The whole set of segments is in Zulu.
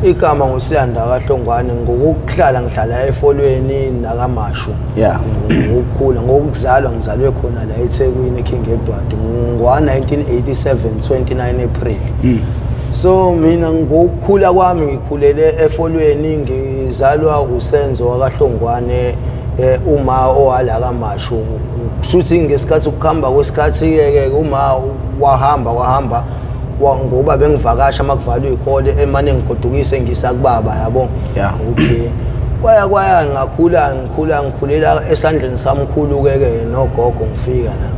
igama nguSiyanda kaHlongwane ngokuhlala ngihlala efolweni nakamashu ngokukhula ngokuzalwa ngizalwe khona la eThekwini eKing Edward ngo1987 29 April so mina ngokukhula kwami ngikhulele efolweni ngizalwa uSenzo wakaHlongwane uma owala kamashu kushuthi ngesikhathi ukukhamba kwesikhathi ke uma wahamba ngoba bengivakasha makuvalwe ikole emane ngigodukise ngisakubaba yabo okay kwaya ngikhulela esandleni samkhulu ke nogogo ngifika la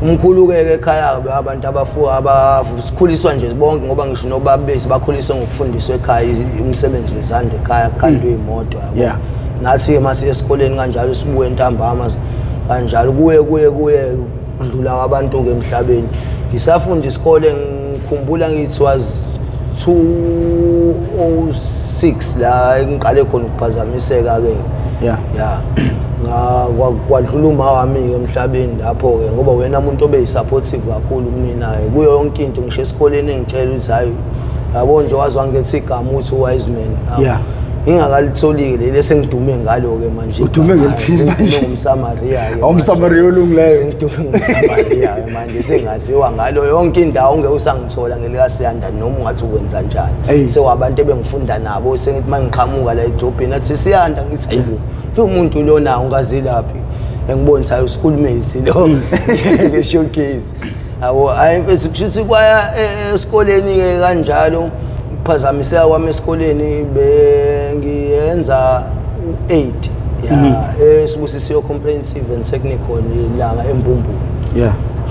umkhulu ke ekhaya abantu abakhuliswa nje bonke ngoba ngisho nobabesi bakhuliswa ngokufundiswa ekhaya umsebenzi wezandla ekhaya kukhandwe imoto yabo nathi mase esikoleni kanjalo sibuye entambama kanjalo kuye kudlula abantu ke emhlabeni ngisafunda isikole ngikhumbula ngithi was 206 la ngiqale khona ukuphazamiseka ke kwadlula uma wami emhlabeni lapho ke ngoba wena umuntu obeyisupportive kakhulu kumina kuyo yonke into ngisho esikoleni engitshela ukuthi hayi yabo nje wazwa ngethi igama uthi wise man ingakalitholile leli sengidume ngalo ke manje udume ngelithini manje ngumsamaria ke awumsamaria olungileyo sengidume ngumsamaria ke manje sengaziwa ngalo yonke indawo ongeke usangithola ngelika Siyanda noma ungathi ukwenza njani sewabantu ebengifunda nabo sengithi mangiqhamuka la edrobheni athi Siyanda ngithi hayibo lo muntu lona ungazi laphi engibonisayo schoolmates lo ke showcase awu ayimfethu kushuthi kwaya esikoleni ke kanjalo ukuphazamiseka kwami esikoleni bengiyenza 8 esibusisiyo comprehensive and technical langa Embumbu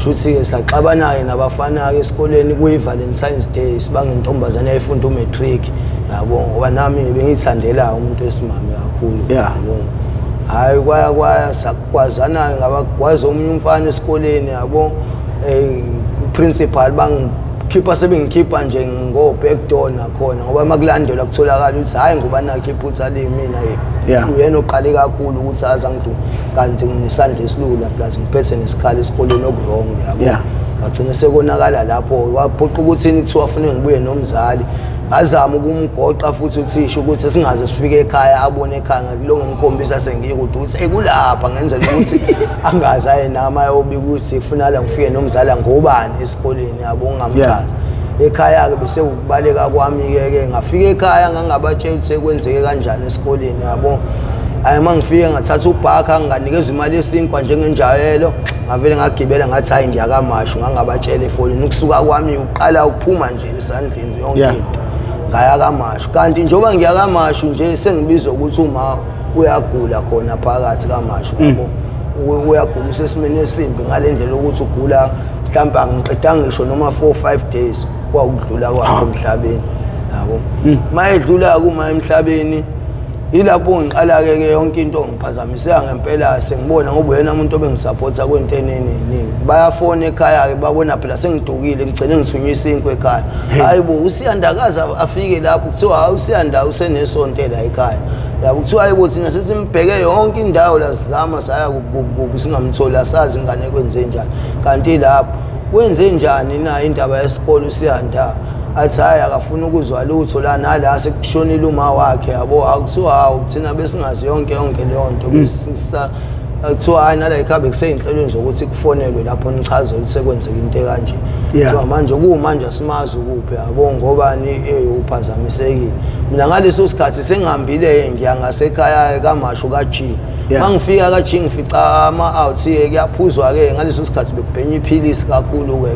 shuthi ke saxabana ke nabafana ke esikoleni kuyi Valentine's Day sibangentombazana efunda umatric yabo ngoba nami bengithandela umuntu esimame kakhulu yabo hayi kwaya sakwazana ngabakwazi omunye umfana esikoleni yabo principal khipa sebengikhipha nje ngo backdoor nakhona ngoba makulandela kutholakala ukuthi hayi ngoba nakho iphutha le mina uyena oqale kakhulu ukuthi aza ngidu kanti ngisandle esilula plus ngiphethe nesikhala esikoleni okurong yabo bagcina sekonakala lapho waphoqa ukuthi kuthiwa afune ngibuye nomzali ngazama ukumgoqa futhi uthisha ukuthi singaze sifike ekhaya abone ekhaya ngilonge ngikhombisa sengiye ukuthi ekulapha ngenzela ukuthi angazi ayinama yobi ukuthi ufuna la ngifike nomzala ngobani esikoleni yabo ngamchaza ekhaya ke bese ukubaleka kwami ke ngafika ekhaya ngangabatshela ukuthi sekwenzeke kanjani esikoleni yabo ayi mangifike ngathatha ubhakha nganikezwe imali yesinkwa njengenjayelo ngavele ngagibela ngathi hayi ngiyakamashu ngangabatshela efonini ukusuka kwami uqala ukuphuma nje esandleni yonke into ngaya kamashu kanti njoba ngiya kamashu nje sengibizwa ukuthi uma uyagula khona phakathi kamashu yabo uyagula usesimene esimbi ngalendlela ukuthi ugula mhlawumbe angiqedanga ngisho noma 4-5 days kwakudlula kwakhe emhlabeni yabo mayedlula kuma emhlabeni ilapho ngiqala ke yonke into ngiphazamiseka ngempela sengibona ngoba yena umuntu obengisupporta kwentenene bayafona ekhaya ke babona phela sengidukile ngicela ngithunywe isinkwe ekhaya hayibo uSiyandakaza afike lapho kuthiwa hayi uSiyanda usenesonto la ekhaya yabo kuthiwa hayibo thina sesimbheke yonke indawo la sizama saya kububi singamthola asazi ingane kwenze njani kanti lapho kwenze njani na indaba yesikole uSiyanda athi hayi akafuna ukuzwa lutho la nala sekushonile uma wakhe yabo akuthiwa hawo thina besingazi yonke leyo nto besisa akuthiwa hayi nala ikhabe kuseyinhlelweni zokuthi kufonelwe lapho nichaze ukuthi sekwenzeka into kanje so manje kumanje asimazi ukuphi yabo ngobani uphazamisekile mina ngaleso sikhathi sengihambile ngiya ngasekhaya kamashu kaG mangifika kaG ngifica ama-out kuyaphuzwa ke ngaleso sikhathi bekubhenya iphilisi kakhulu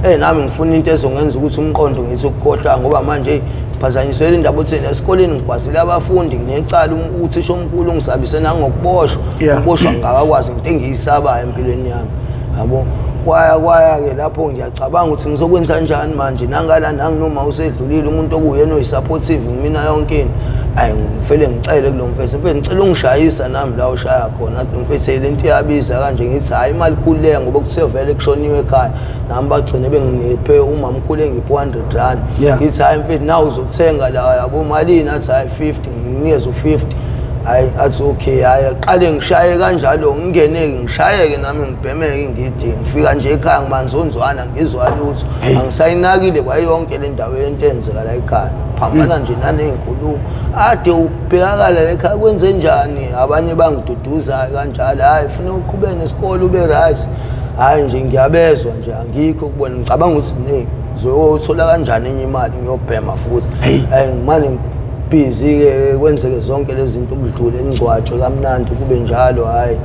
ke nami ngifuna into ezongenza ukuthi umqondo ngithi ukukhohlwa ngoba manje phazanyiswele indaba otheni esikoleni ngigwazile abafundi nginecala uthisha omkhulu ngisabisena ngokuboshwa ukuboshwa ngakakwazi into engiyisabayo empilweni yami yabo kwaya ke lapho ngiyacabanga ukuthi ngizokwenza kanjani manje nangala nanginoma usedlulile umuntu okuyena oyisupportive mina yonke ayi ngifele ngicele kulo mfethu mfethu ngicela ungishayisa nami la ushaya khona athi mfethu lento iyabiza kanje ngithi hayi imali khuleka ngoba kuthiwa vele kushoniwe ekhaya nami bagcine bengiphe uma mkhulu engiphe 100 rand ngithi hayi mfethu nawu uzothenga la yabo malini athi hayi 50 nginikeze u50 hayi athi okay hayi qale ngishaye kanjalo ngingeneke ngishayeke nami ngibhemeke ngidi ngifika nje ekhaya ngimanzonzwana ngizwa lutho angisayinakile kwayonke le ndawo yentenzeka la ekhaya phambana nje nanezinkulumo ade ubhekakala la ekhaya kwenze njani abanye bangiduduza kanjalo hayi ufuna uqhubeke nesikole ube right hayi nje ngiyabezwa nje angikho kubona ngicabanga ukuthi ne zothola kanjani enye imali ngiyobhema futhi hayi manje busy ke kwenzeke zonke lezi zinto ukudlula engcwatsho kamnandi kube njalo hayi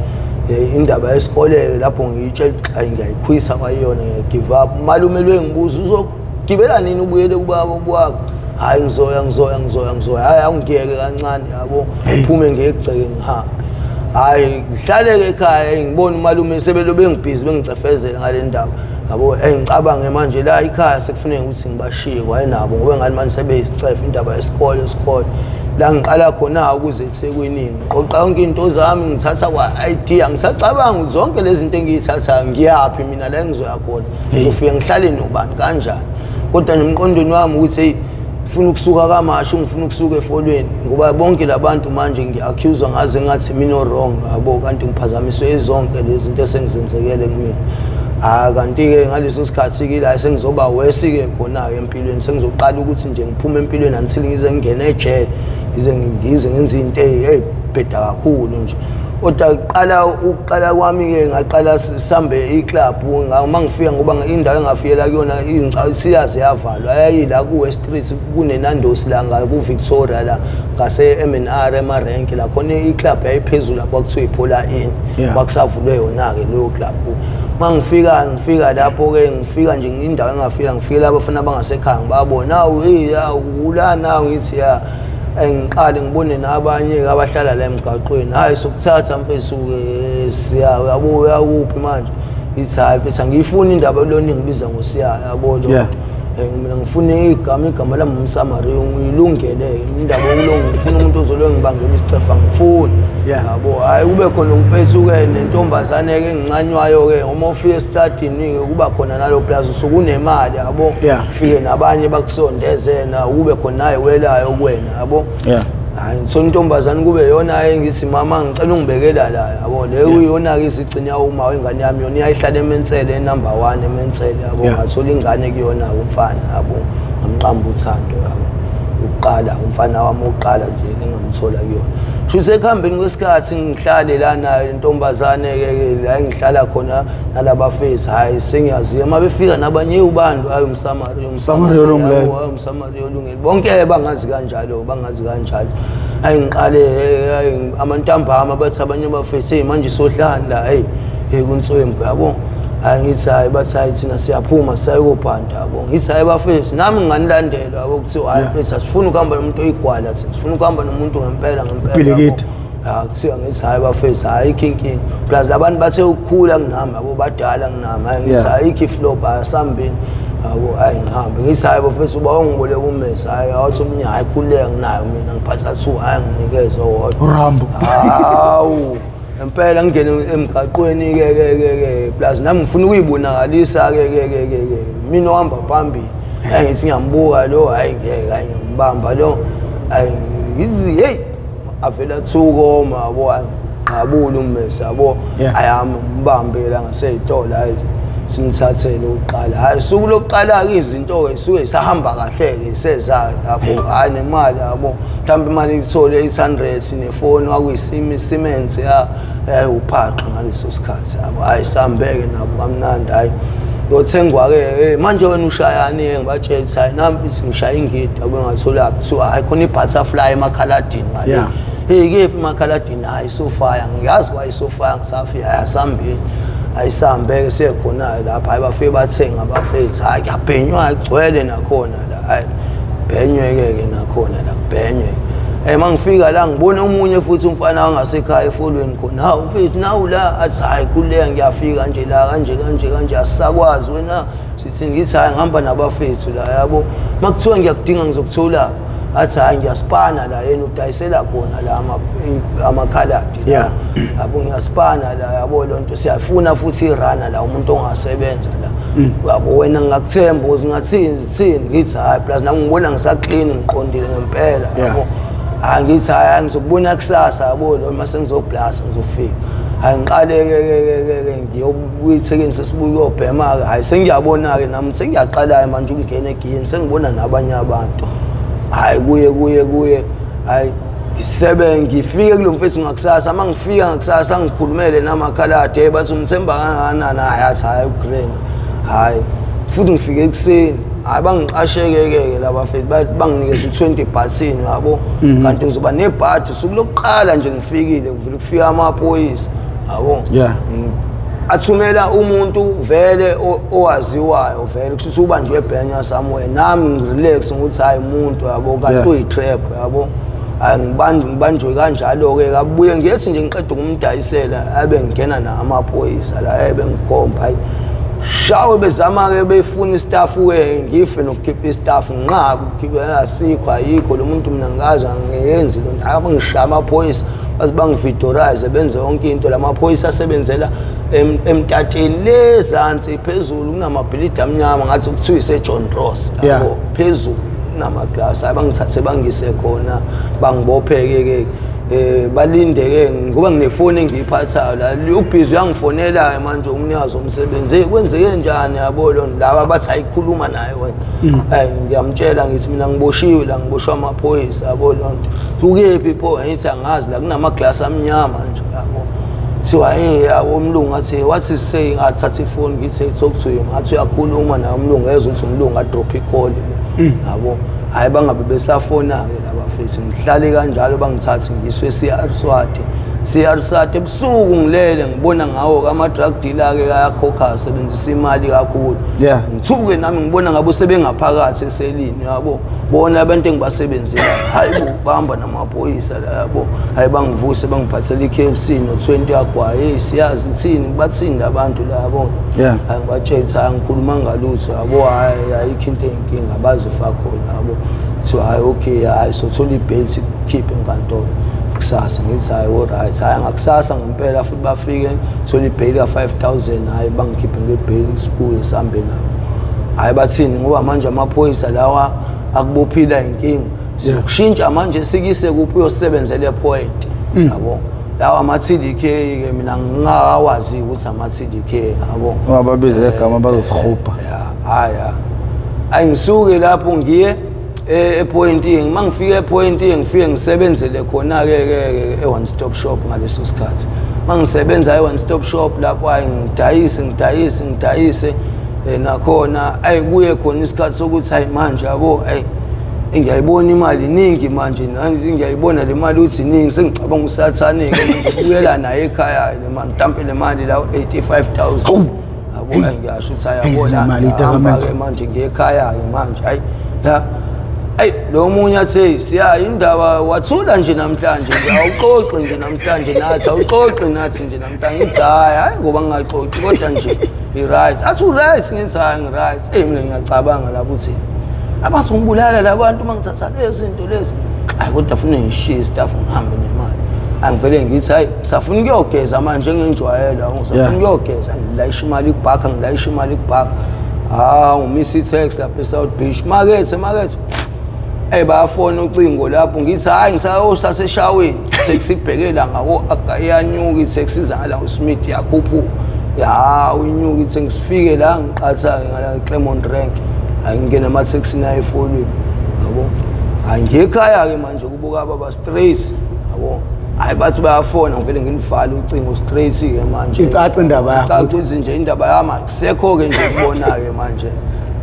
indaba yesikole lapho ngiyitshela hayi ngiyayikhwisa kwayona ngiyagive up malume lwengibuza uzogibela nini ubuyele kubaba kwakho hayi ngizoya hayi angiyeke kancane yabo uphume ngegceke ngihambe hayi ngihlaleke ekhaya ngibona umalume sebelobe ngibhizi bengicefezela ngale ndaba yabo ngicabange manje la ekhaya sekufanele ukuthi ngibashiye kwayinabo ngoba ngani manje sebeyisicefe indaba yesikole la ngiqala khona ukuze eThekwini ngiqoqa yonke into zami ngithatha kwa idea ngisacabanga ukuthi zonke lezi zinto engiyithatha ngiyaphi mina la engizoya khona ngizofika ngihlale nobani kanjani kodwa nje emqondweni wami ukuthi hey ngifuna ukusuka kamasho ngifuna ukusuka efolweni ngoba bonke labantu manje ngiaccuse ngaze ngathi mina wrong yabo kanti ngiphazamiswe izonke lezi zinto esengizenzekele kumina kanti ke ngaleso sikhathi ke la sengizoba worse ke khona ke empilweni sengizoqala ukuthi nje ngiphume empilweni until ngize ngene ejele ngize ngenza into ebheda kakhulu nje kodwa uqala kwami ke ngaqala sihambe iclub uma ngifika ngoba indawo engafikela kuyona siyazi yavalwa ayila ku Street kunenandosi la ku Victoria la ngase MNR emarenke la khona iclub yayiphezulu lapho kuthiwa iPola Inn kwakusavulwe yona ke leyo club mangifika lapho ke ngifika nje indawo engafika ngifika lapho bafana bangasekhaya ngibabona ulana ngithi ya ngiqale ngibone nabanye abahlala la emgaqweni hayi sokuthatha mfethu siya yabuya kuphi manje ithi hayi mfethu angiyifuni indaba lona ngibiza ngosiya yabo lo mina ngifuna igama lami umsamari ngilungele indaba okulonga ngifuna umuntu ozolwe ngibangela isicefa ngifuna yabo hayi kube khona umfethu ke nentombazane ke engincanywayo ke uma ufika estadini kuba khona nalo plaza usuku unemali yabo ufike nabanye bakusondezena kube khona naye welayo kuwena yabo hayi so intombazane kube yona engithi mama ngicela ungibekela la yabo le uyona ke isigcinya uma ingane yami yona iyayihlala eMensele number 1 eMensele yabo ngathola ingane kuyona umfana yabo ngamqamba uthando yabo uqala umfana wami oqala nje engamthola kuyona kusho ekuhambeni kwesikhathi ngihlale la nayo intombazane ke la engihlala khona nalabafethu hayi sengiyaziya mabefika nabanye ubantu hayi umsamari olungile bonke bangazi kanjalo hayi ngiqale amantambama bathi abanye abafethu hey manje sohlala hey kuntswembu yabo hayi ngithi hayi bathi hayi thina siyaphuma sayokubhanda yabo ngithi hayi bafethu nami nganilandela yabo kuthiwa hayi mfethu asifuni ukuhamba nomuntu oyigwala thina sifuna ukuhamba nomuntu ngempela Bilekile kuthiwa ngithi hayi bafethu hayi kinking plus labantu bathe ukukhula kunami yabo badala kunami hayi ngithi hayi ikiflow asambeni yabo hayi ngihambe ngithi hayi bafethu uba ungiboleka ummesa hayi awuthi omunye hayi khuleka nginayo mina ngiphatha 2 hayi nginikeze owodwa urambo hawu empela ngene emgaqweni ke plus nami ngifuna ukuyibonakalisa ke mina ohamba phambili ngithi ngiyambuka lo hayi ngeke hayi ngiyambamba lo hayi ngithi hey avela thukoma yabo ngabula ummesa yabo ayami mbambela ngaseyitolo hayi simthathele uqala hayi suku lokuqala ke izinto ke suke isahamba kahle ke sezayo lapho hayi nemali yabo mhlawumbe imali ithole 800 nefoni wakuyisimi cement uphaqha ngaleso sikhathi yabo hayi sambeke nabo kamnandi hayi yothengwa ke manje wena ushayani ngibatshela hayi nami mfisi ngishaya ingidi yabo ngathola kuthiwa hayi khona ibutterfly emakhaladini ngale hey kephi emakhaladini hayi sofaya ngiyazi kwa isofaya ngisafika yasambeni ayisambeke sekhona lapha hayi bafike bathenga abafethu hayi kuyabhenywa igcwele nakhona la hayi bhenyweke nakhona la kubhenywe mangifika la ngibona umunye futhi umfana wangasekhaya efolweni khona hawu mfethu nawu la athi hayi kuleya ngiyafika nje la kanje asisakwazi wena sithi ngithi hayi ngihamba nabafethu la yabo makuthiwa ngiyakudinga ngizokuthola athi hayi ngiyaspana la yena udayisela khona la amakhaladi yabo ngiyaspana la yabo lonto siyafuna futhi irana la umuntu ongasebenza la yabo wena ngakuthemba uzingathini ngithi hayi plus nami ngibona ngisaclean ngiqondile ngempela yabo angithi hayi ngizokubona kusasa yabo lo mase ngizoblast ngizofika angiqale ke ngiyobuyithekeni sesibuye uyobhema ke hayi sengiyabona ke nami sengiyaqala manje ukungena egiyeni sengibona nabanye abantu hayi kuye hayi ngifike kulo mfethu ngakusasa mangifika ngakusasa ngikhulumele namakhalade bathi umthemba kangakanani hayi athi hayi ugreen hayi futhi ngifike ekuseni hayi bangiqasheke laba mfethu banginikeza 20 bhathini yabo kanti ngizoba nebhadi suku lokuqala nje ngifikile kufika amaphoyisa yabo athumela umuntu vele owaziwayo vele kusho ubanjwe ebhenya somewhere nami ngirelax ukuthi hayi umuntu yabo kanti uyitrap yabo ngibanjwe kanjalo ke kabuye ngiyethi nje ngiqeda ukumdayisela abe ngena namaphoyisa la ebe ngikhomba hayi shawe bezama ke befuna istaff ke ngife nokukhipha istaff nqaba ukukhipha asikho ayikho lo muntu mina ngaza ngiyenzi lo nto abangishiya amaphoyisa bazibangividorize benze yonke into lamaphoyisa asebenzela emtateni lezansi phezulu kunamabhilidi amnyama ngathi kuthiwa ise John Ross yabo phezulu namaglass abangithathe bangise khona bangibopheke ke balindeke ngoba nginefoni engiyiphathayo la ubhizi uyangifonela manje umnikazi omsebenzi kwenzeke njani yabo lo laba bathi ayikhuluma naye wena ngiyamtshela ngithi mina ngiboshiwe la ngiboshwa amaphoyisa yabo lo nto ukephi pho ngithi angazi la kunamaglass amnyama nje yabo thiwa umlungu athi what is saying athatha ifoni ngithi talk to him athi uyakhuluma naye umlungu ezwe ukuthi umlungu adrop icall yabo hayi bangabe besafona ke laba mfethu ngihlale kanjalo bangithathe ngiswe CR ebusuku ngilele ngibona ngawo ama drug dealer ke ayakhokha asebenzisa imali kakhulu ngithuke nami ngibona ngabo sebengaphakathi eselini yabo bona abantu engibasebenzela hayi bubamba namaphoyisa la yabo hayi bangivuse bangiphathela iKFC no20 yagwaye siyazi ithini bathini abantu la yabo hayi ngibatshela ngikhuluma ngalutho yabo hayi ayikho into enkinga abazifaka khona yabo so hayi okay hayi so thola ibail sikhiphe enkantolo kusasa ngithi hayi alright hayi ngakusasa ngempela futhi bafike thola ibail ka 5000 hayi bangikhiphe ngebail sibuye sihambe nabo hayi bathini ngoba manje amaphoyisa lawa akubophila inkinga sizokushintsha manje sikise kuphi uyosebenzela ePoint yabo lawa ama-TDK ke mina ngingakawazi ukuthi ama-TDK yabo ababize igama bazosirhubha hayi ngisuke lapho ngiye ePoint mangifika ePoint ngifike ngisebenzele khona ke e-one stop shop ngaleso sikhathi mangisebenza e-one stop shop lapho hayi ngidayise nakhona kuye khona isikhathi sokuthi hayi manje yabo ngiyayibona imali iningi manje ngiyayibona le mali uthi iningi sengicabanga usathane ke manje ubuyela naye ekhaya le mali mhlambe le mali la 85000 yabo ngiyasho ukuthi ayabona manje ngiyekhaya ke manje hayi la lo munye athi siya indaba wathula nje namhlanje awuxoxe nje namhlanje nathi awuxoxe nathi nje namhlanje ngithi hayi ngoba ngingaxoxi kodwa nje i-right athi u-right ngithi hayi ngi-right mina ngiyacabanga lapho uthi abazongibulala labantu mangithatha lezi zinto lezi hayi kodwa funa ngishiye staff ngihambe nemali angivele ngithi hayi safuna ukuyogeza manje ngenjwayela ngisafuna ukuyogeza ngilayisha imali kubhaka umisi text lapha eSouth Beach makethe bayafona ucingo lapho ngithi hayi ngisaseshaweni sekusibhekela ngako akayanyuka iseksiza ngala uSmith yakhuphuka uyinyuka ithi ngisifike la ngiqatha ngala Clermont rank angingena ama-taxi nayo efonini yabo ngiyekhaya ke manje kubuka baba straight yabo hayi bathi bayafona ngivele nginivala ucingo straight ke manje icaca indaba yakho icaca ukuthi nje indaba yami akusekho ke nje kubona ke manje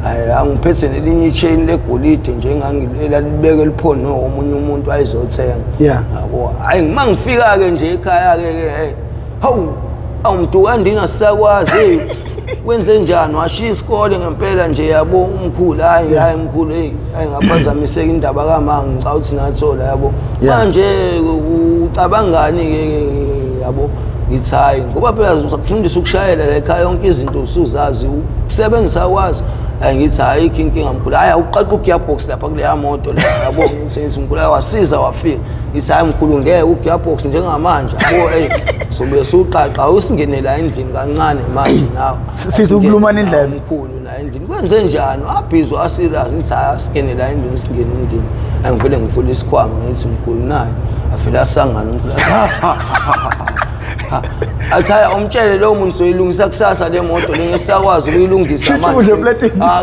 hayi angiphethe nelinye ichain legolide nje engangilela libeke liphono omunye umuntu ayizothenga yabo hayi mangifika ke nje ekhaya ke umuntu kandina sisakwazi wenze njani washiya isikole ngempela nje yabo umkhulu hayi mkhulu ngaphazamiseka indaba kamanga ngicela ukuthi ngathola yabo manje ucabangani ke yabo ngithi hayi ngoba phela uzakufundisa ukushayela la ekhaya yonke izinto usuzazi ukusebenzisa kwazi ngithi hayi inkinga mkhulu hayi uqaqa ugearbox lapha kuleya moto la yabo ngithi mkhulu wasiza wafika ngithi hayi mkhulu ngeke ugearbox njengamanje yabo sobe suqaqa usingenela endlini kancane manje nawe sizokulumana indlela mkhulu la endlini kwenze njani wabhizwa asirious ngithi asingene la endlini singene endlini angivele ngivule isikhwama ngithi mkhulu naye afela asangana umkhulu athaya umtshele lo muntu soyilungisa kusasa le moto lengesakwazi ukuyilungisa manje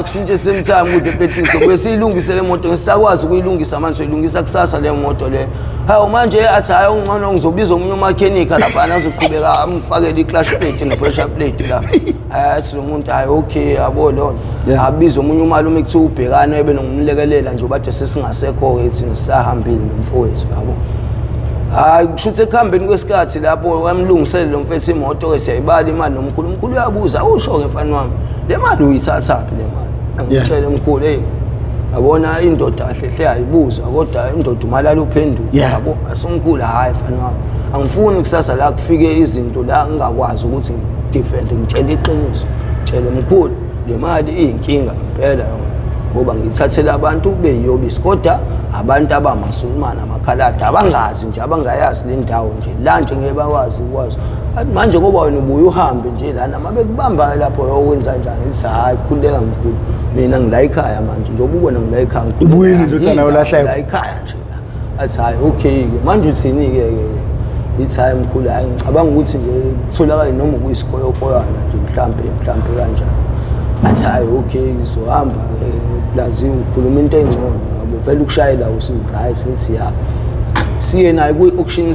kushintshe semtime kude plating sobe siyilungise le moto ngesakwazi ukuyilungisa manje soyilungisa kusasa le moto le hayi manje athi hayi ungcono ngizobiza umunye umakhenika lapha azoqhubeka amfakele iclash plate ne-pressure plate la athi lo muntu hayi okay yabo lona abiza umunye umalume ekuthiwa ubhekane ebe nomlekelela nje bathe sesingasekho-ke ethi ngisahambile nomfowethu yabo hayi kushuthi ekuhambeni kwesikhathi lapho wamlungisele lo mfethu imoto-ke siyayibala imali nomkhulu uyabuza usho-ke mfana wami le mali uyithathaphi le mali angitshele mkhulu hey abona indoda ahlehle ayibuza kodwa indoda umalala uphendula yabo asomkhulu hayi mfana wami angifuni kusasa la kufike izinto la ngingakwazi ukuthi ngidefend ngitshele iqiniso tshele mkhulu le mali iyinkinga impela ngoba ngiyithathela abantu beyiyobisi kodwa abantu abamasulumana amakhalada abangazi nje abangayazi le ndawo nje la nje ngeke bakwazi ukwazi manje ngoba wena ubuye uhambe nje lana mabekubamba lapho yokwenza njani ngithi hayi khuleka mkhulu mina ngila ekhaya manje njengoba ubona ngila ekhaya mkhulu ubuyile indodana yolahleka la ekhaya nje athi hayi okay ke manje uthini-ke ithi hayi mkhulu hayi ngicabanga ukuthi nje kutholakale noma kuyisikhoyokoyana nje mhlampe kanjani athi hayi okay ngizohamba laziwe ukhuluma into engcono vele ukushayela usi-right ngithi ya siye naye kwi-auction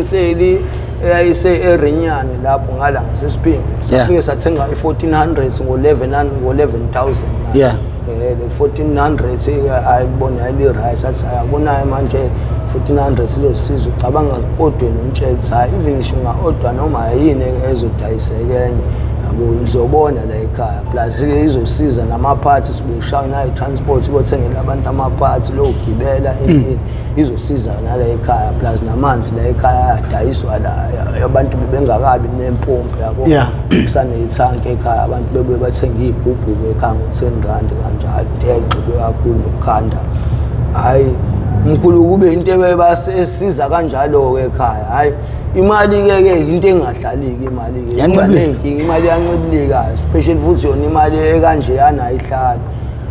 sale eyayise eRenyane lapho ngala ngasesiphingi safike sathenga i-1400 ngo-11,000 yeah le 1400 ayibona yali-right sathi ayabonayo manje 1400 silosiza ucabanga odwe nomtshela hayi even ngisho unga-odwa noma yini ezodayiseka enye ngizobona la ekhaya plus izosiza nama-parts sibuyishaya nayo transport ukuyothengela abantu ama-parts lokugibela izosiza nala ekhaya plus namanzi la ekhaya ayadayiswa la abantu bebengakabi nempompo yabo kusaneyithanki ekhaya abantu bebuye bathenga iy'gubhu ekhaya ngo-10 rand kanjalo into eyayigxibe kakhulu nokukhanda hhayi mkhulu kube into ebasiza kanjalo-ke ekhaya hhayi imali-ke into engahlali-ke imali-ke imali yancibilika especially futhi yona imali ekanje yanayo ihlala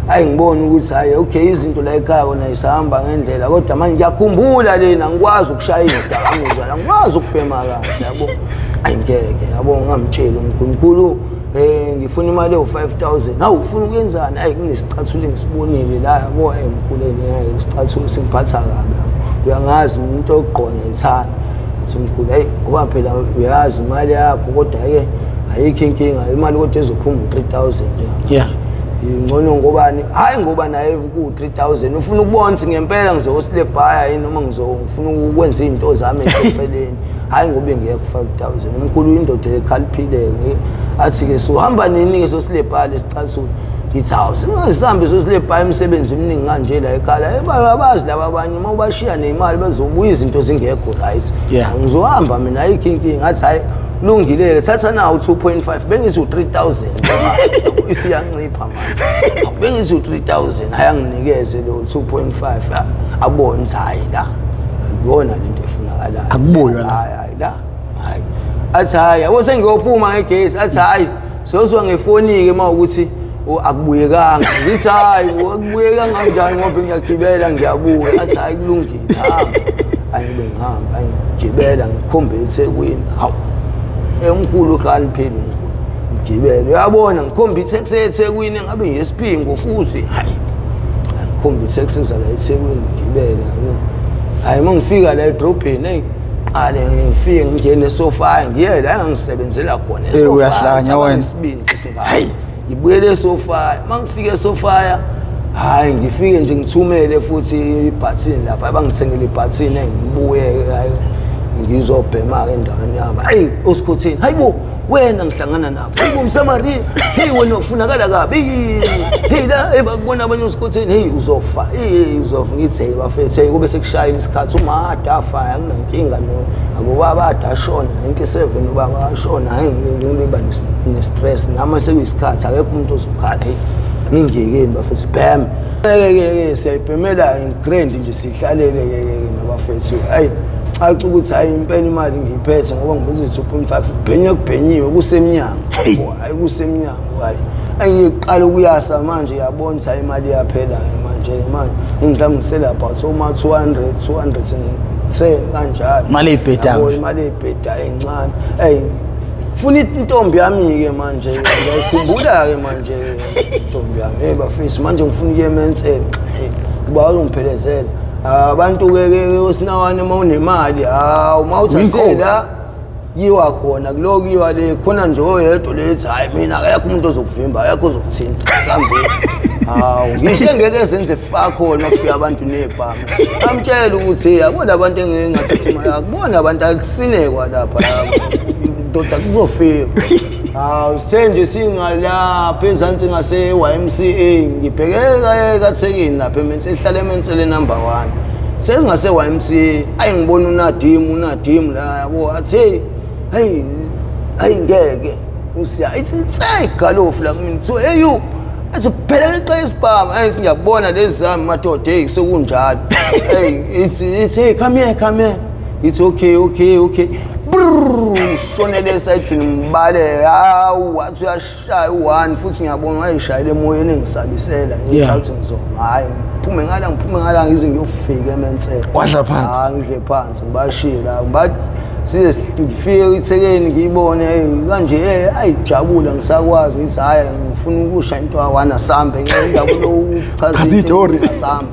hayi ngibona ukuthi hayi okay izinto la ekhaya wona isahamba ngendlela kodwa manje ngiyakhumbula lena ngikwazi ukushaya izidakamizwa la ngikwazi ukubhema kahle yabo ayingeke yabo ngamtshela umkhulu ngifuna imali ewu-5,000 hawu ufuna ukuyenzani hayi kunesicathulo engisibonile la yabo emkhuleni isicathulo singiphatha kabi uyangazi umuntu ogqonya ithana mkhulu hayi ngoba phela uyazi imali yakho kodwa-ke ayikho inkinga imali kodwa ezophuma u-3,000 nje ngcono ngobani hayi ngoba naye ku-3,000 ufuna ukubona ukuthi ngempela ngizoslebhaya yini noma ngifuna ukwenza iy'nto zami empeleni hayi ngoba ngekho 5,000 umkhulu indoda ekhaliphile athi-ke sohamba nini-ke soslebhaya lesicathulo ngithi hawu singazihambe sosilebhaya imisebenzi eminingi kanje la ekhaya abazi laba abanye uma ubashiya ney'mali bazobuya izinto zingekho right ngizohamba mina ayikho inkinga ngathi hayi kulungile-ke thatha nawo 2.5 bengithi u-3,000 isiyancipha manje bengithi u-3,000 hayi anginikeze lo 2.5 abone ukuthi hayi la akuyona lento efunakalayo akubuyo la hayi la hayi athi hayi yabo sengiyophuma ngegesi athi hayi sozwa ngefoni-ke uma ukuthi akubuyekanga ngithi hayi akubuyekanga kanjani ngoba ngiyagibela ngiyabuya athi hayi kulungile hayi ngibe ngihamba hayi ngigibela ngikhombe eThekwini hawu umkhulu khaliphile umkhulu ngigibela uyabona ngikhombe itaxi eThekwini ngabe ngesiphingo futhi hayi ngikhombe itaxi ezala eThekwini ngigibela hayi uma ngifika la edrobheni hey qale ngifike ngingene esofaya ngiye la engangisebenzela khona esofaya uyahlanya wena isibindi hayi ngibuyele esofaya mangifike esofaya hayi ngifike nje ngithumele futhi ibhathini lapha abangithengele ibhathini ngibuye hayi ngizobhema-ke endaweni yami hayi osikhotheni hayibo wena ngihlangana nabo hayibo msamariya hey wena ufunakala kabi hey la bakubona abanye osikhotheni hey uzofa uzofa ngithi hey bafethu hey kube sekushayela isikhathi umahada afa akunankinga abo baba adashona 97 ubaba ashona hayi ngiba ne-stress nama sekuyisikhathi akekho umuntu ozokhala hey ngingekeni bafethu bam siyayibhemela ngigrand nje sihlalele nabafethu hayi athi ukuthi hayi impela imali ngiyiphethe ngoba ngibuza 2.5 kubhenye kubhenyiwe kusemnyango hayi kusemnyango hayi engiqala ukuyasa manje yabona ukuthi imali yaphela manje mhlawumbe ngisela about 210 kanjalo imali ebhedayo imali ebheda encane funa intombi yami ke manje ngiyakhumbula ke manje intombi yami bafisi manje ngifuna ukuye emensela kuba uzongiphelezela abantu ke osinawane mawunemali mawuthasela yiwa khona kuloko yiwa le khona nje oyedwa lethi hayi mina akekho umuntu ozokuvimba akekho ozokuthinta sambile ngisho ngeke ezenze fa khona kufika abantu nebhama amtshela ukuthi yabona abantu engingathathi imali akubona abantu alisinekwa lapha ndoda kuzofika senje singalapha ezansi ngase YMCA ngibhekeka kathekini lapha ehlala emensele number 1 sengase YMCA ayingibona uNadim la yabo athi hey ngeke usiya it's inside galofu la kimi so hey you athi phela eqesibhama ngiyabona lezi zami madoda sekunjalo it's hey come here it's okay shonele side ngibale wathi uyashaya u1 futhi ngiyabona wayishayile emoyeni engisabisela ngithi ngizoma hayi ngiphume ngala ngize ngiyofika emensela wadla phansi ngidle phansi ngibashiye la ngibathi size ngifike ithekeni ngiyibone kanje ayijabula ngisakwazi ngithi hayi ngifuna ukusha into awana sambe ngendabulo uchaza istory sambe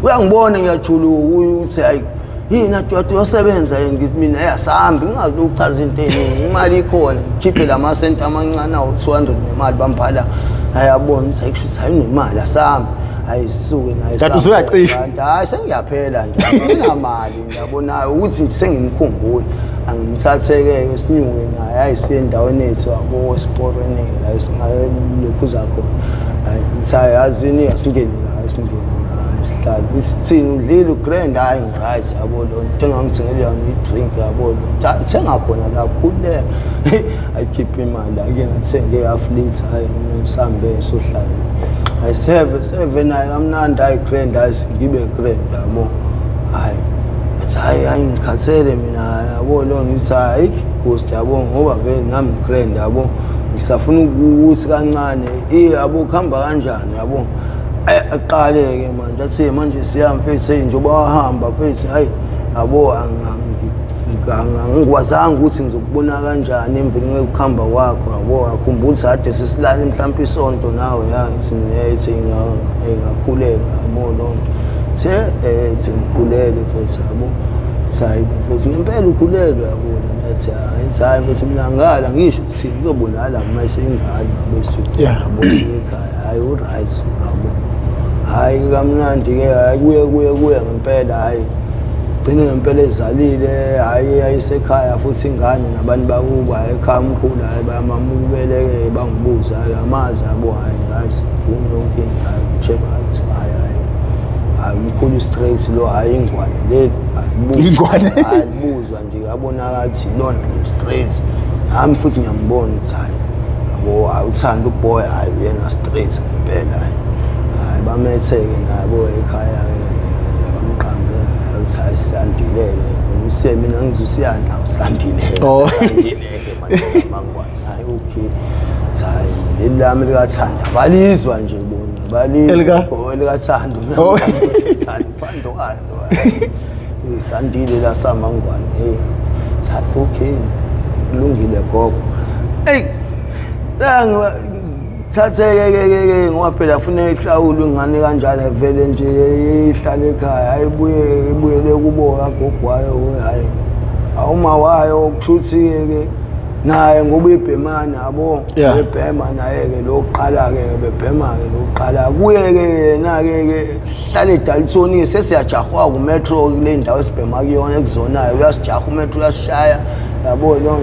uyangibona ngiyajuluka ukuthi hayi yini athi uyosebenza ngithi mina yasambi ngazochaza into eningi imali ikhona ngikhiphe lama senti amancane awu200 nemali bambhala ayabona ukuthi ayishuthi hayinemali asambi ayisuke nayo kanti usuyacisha hayi sengiyaphela nje nginamali ngiyabona ukuthi nje sengimkhumbula angimthatheke esinyuke naye ayisiye endaweni ethu yabo esportweni la isingaye lokhu zakho hayi yazini asingeni la isingeni sihlala thina udlile ugrand hayi right yabo lo nto engangithengele yona idrink yabo lo thenga khona la khule ayikhiphe imali ake ngathenge half liter hayi ngisambe sohlala hayi 7 hayi kamnandi hayi grand hayi ngibe grand yabo hayi ngikhathele mina yabo lo ngithi hayi ghost yabo ngoba vele nami grand yabo ngisafuna ukuthi kancane yabo kuhamba kanjani yabo aqaleke manje athi manje siyamfethu njengoba wahamba mfethu hayi yabo angikwazanga ukuthi ngizokubona kanjani emveni ngokuhamba kwakho yabo akhumbula ukuthi ade sesilala mhlawumbe isonto nawe ngithi niyethi ngakhulela yabo lonto ngikhulele mfethu yabo hayi mfethu ngempela ukhulelwe yabo nathi hayi mfethu mina ngala ngisho ukuthi ngizobonala mayise ingane abesuku yabo sekhaya hayi uright yabo hayi kamnandi ke hayi kuye ngempela hayi gcine ngempela ezalile hayi ayisekhaya futhi ingane nabantu bakuba ekhaya umkhulu hayi bayamamukele bangibuza amazi yabo hayi right yonke into check out hayi umkhulu straight lo hayi ingwane le ingwane ayibuzwa nje yabonakala ukuthi lona nje straight nami futhi ngiyambona ukuthi hayi yabo awuthanda ukuboy hayi yena straight ngempela hayi bametheke nabo ekhaya bamqambe ukuthi siyandileke ngise mina ngizusiyanda usandileke sandileke manje mangwane hayi okay hayi lelami likathanda balizwa nje bona balizwa likathanda thando kayo isandile la samangwane sathi okay kulungile gogo la thatheke ngoba phela ufuna ihlawulo ingane kanjalo vele nje ihlala ekhaya ayibuyele kubo kagogwayo hayi awuma wayo kushuthi ke naye ngoba ibhemana yabo ebhema naye ke loqala ke bebhema ke loqala kuye ke yena ke hlala eDaltoni sesiyajahwa ku metro kule ndawo esibhema kuyona ekuzonayo uyasijaha umetro uyashaya yabo lo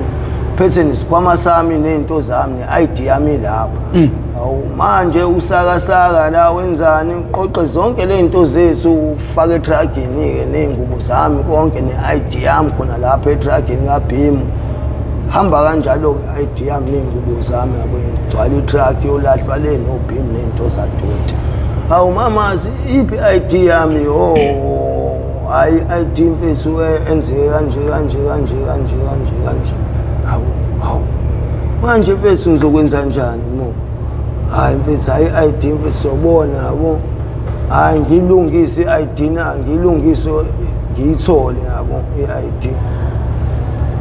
phethe nisikhwama sami nezinto zami ne-ID yami lapho manje usakasaka la wenzani uqoqe zonke le zinto zethu ufake etragini ke nezingubo zami konke ne-ID yami khona lapha etragini kaBhim hamba kanjalo i-ID yami nezingubo zami yabo igcwala itruck yolahlwa le noBhim nezinto zadude hawu mama iphi i-ID yami hayi i-ID mfethu enze kanje hawu manje mfethu ngizokwenza njani mo hayi mfethu hayi ID mfethu sobona yabo hayi ngilungise i-ID na ngilungise ngiyithole yabo i-ID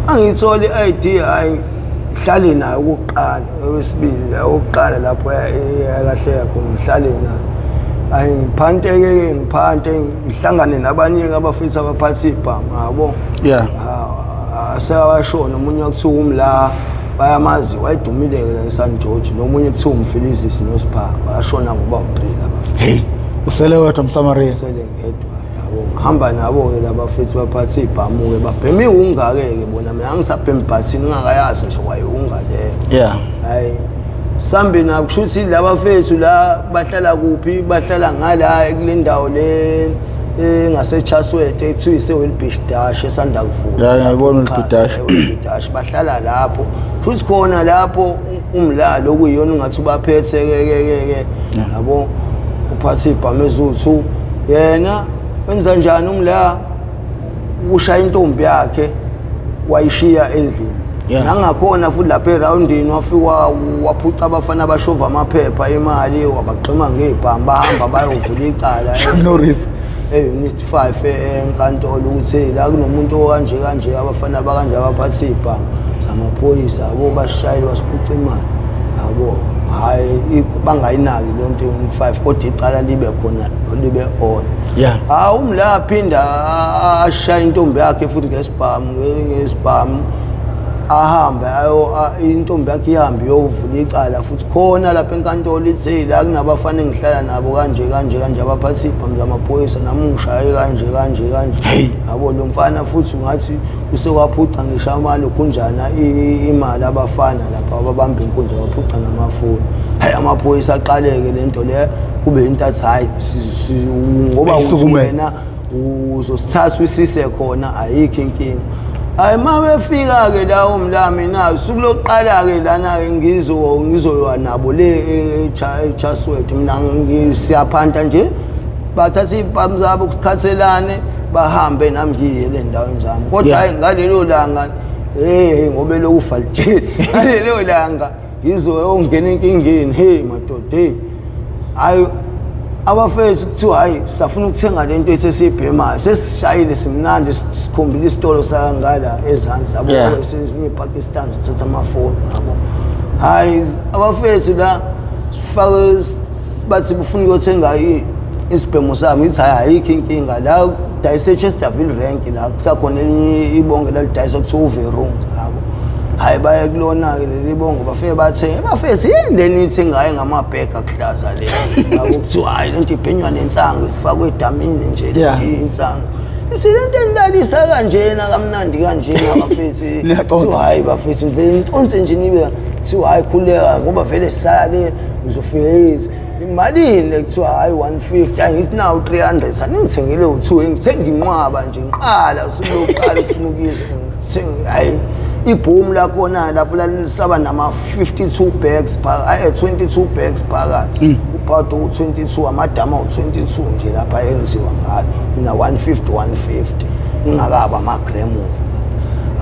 angiyithole i-ID hayi hlale nayo ukuqala wesibili oqala lapho yakahleka khona ngihlale nayo hayi ngiphante ngihlangane nabanye abafethu abaphathi ibhanga yabo yeah asewashona omunye kuthiwa umla bayamazi wayedumile la eSan George nomunye kuthiwa umfilizisi noSipha bashona ngoba u3 labafethu hey usele wedwa msamaria sele ngedwa yabo ngihamba nabo ke labafethu baphathi ibhamu ke babhemi ungake ke bona mina ngisabhemi bhathini ngakayazi nje wayunga le yeah hayi sambe na kushuthi labafethu la bahlala kuphi bahlala ngala kulendawo le ngaseChaswete ekuthiwa iseWilbeach Dash esanda kuvula yeah ngiyabona uWilbeach Dash bahlala lapho futhi khona lapho umlalo okuyiyona ungathi ubaphethe ke yabo uphathi ibhamu ezuthu yena wenza njani umla ushaya intombi yakhe wayishiya endlini nangakhona futhi lapha eroundini wafika waphuca abafana bashova amaphepha imali wabaqhima ngebhamu bahamba bayovula icala no risk unit 5 enkantolo ukuthi la kunomuntu okanje kanje abafana bakanje abaphathi ibhamu zamaphoyisa abo bashayile wasiphuca imali yabo hayi bangayinaki le nto unit 5 kodwa icala libe khona libe on yeah umla aphinda ashaya intombi yakhe futhi ngesibhamu ahambe intombi yakhe ihambe yovula icala futhi khona lapha enkantolo ithi la kunabafana engihlala nabo kanje abaphathi ibhamu zamaphoyisa nami ngishaye kanje yabo lo mfana futhi ungathi usekwaphuca ngisho amali kunjana imali abafana lapha ababamba inkunzi waphuca namafoni hayi amaphoyisa aqaleke lento le kube into athi hayi ngoba wena uzosithatha usise khona ayikho inkinga hayi mabefika ke la umlami na usuku lokuqala ke lana ke ngizoya nabo le eChaswete mina ngisiyaphanta nje bathatha ibhamu zabo ukukhathelane bahambe nami ngiyele endaweni zami kodwa hayi ngalelo langa ngobe lokufa litshela ngalelo langa ngizoyongena enkingeni hey madoda hayi abafethu kuthiwa hayi safuna ukuthenga lento esesibhemayo sesishayile simnandi sikhombile isitolo sangala ezansi abo esinye ePakistan sithatha amafoni yabo hayi abafethu la sifake bathi bufuna ukuthenga isibhemo sami ngithi hayi ayikho inkinga la dayise Chesterfield rank la kusakhona ibonge lalidayisa kuthiwa uVerung yabo hayi baye kulona ke leli bongo bafike bathenga bafethu yini ithengayo ngamabhega kuhlaza le akuthiwa hayi lento ibhenywa nensango ifakwe edamini nje insango isilento endalisa kanjena kamnandi kanjena bafethu hayi bafethu vele intonse nje nibe kuthiwa hayi khuleka ngoba vele sisale uzofika imalini lekuthiwa hayi 150 angithi nawo 300 aningithengele u2 ngithenga inqwaba nje ngiqala usuloqala ufuna ukuyisa hayi ibhomu lakhona lapho lalisaba nama 52 bags 22 bags phakathi uphato u22 amadama u22 nje lapha enziwa ngayo mina 150 ingakaba amagremu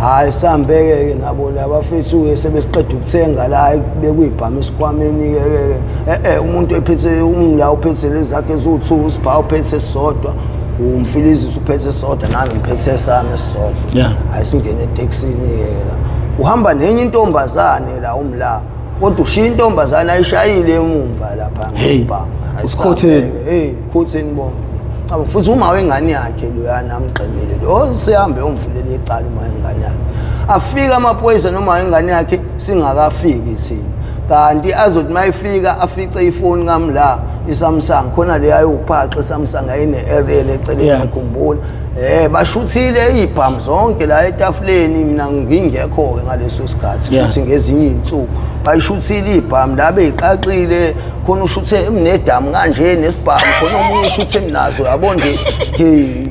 hayi sambeke nabo labafethu ke sebesiqeda ukuthenga la bekuyibhamu isikhwameni ke umuntu ephethe umla uphethe lezakhe ezu2 uSipha uphethe Esisodwa umfilizisi uphethe Esisodwa nami ngiphethe sami Esisodwa hayi singene etaxini ke la uhamba nenye intombazane la umla kodwa ushiya intombazane ayishayile emumva lapha ngesibhamu usikhotheni khotheni bonke futhi uma wengane yakhe loyana amgqemile lo sihambe umvulela icala uma wengane yakhe afika amaphoyisa noma wengane yakhe singakafiki thina kanti azothi mayifika afice ifoni ngamla iSamsung khona le ayophaqa iSamsung ayine aerial eceleni ekhumbula bashuthile ibhamu zonke la etafuleni mina ngingekho ke ngaleso sikhathi futhi ngezinye insuku bayishuthile ibhamu la beyiqaqile khona ushuthe emnedamu kanje nesibhamu khona omunye ushuthe emnazo yabo nje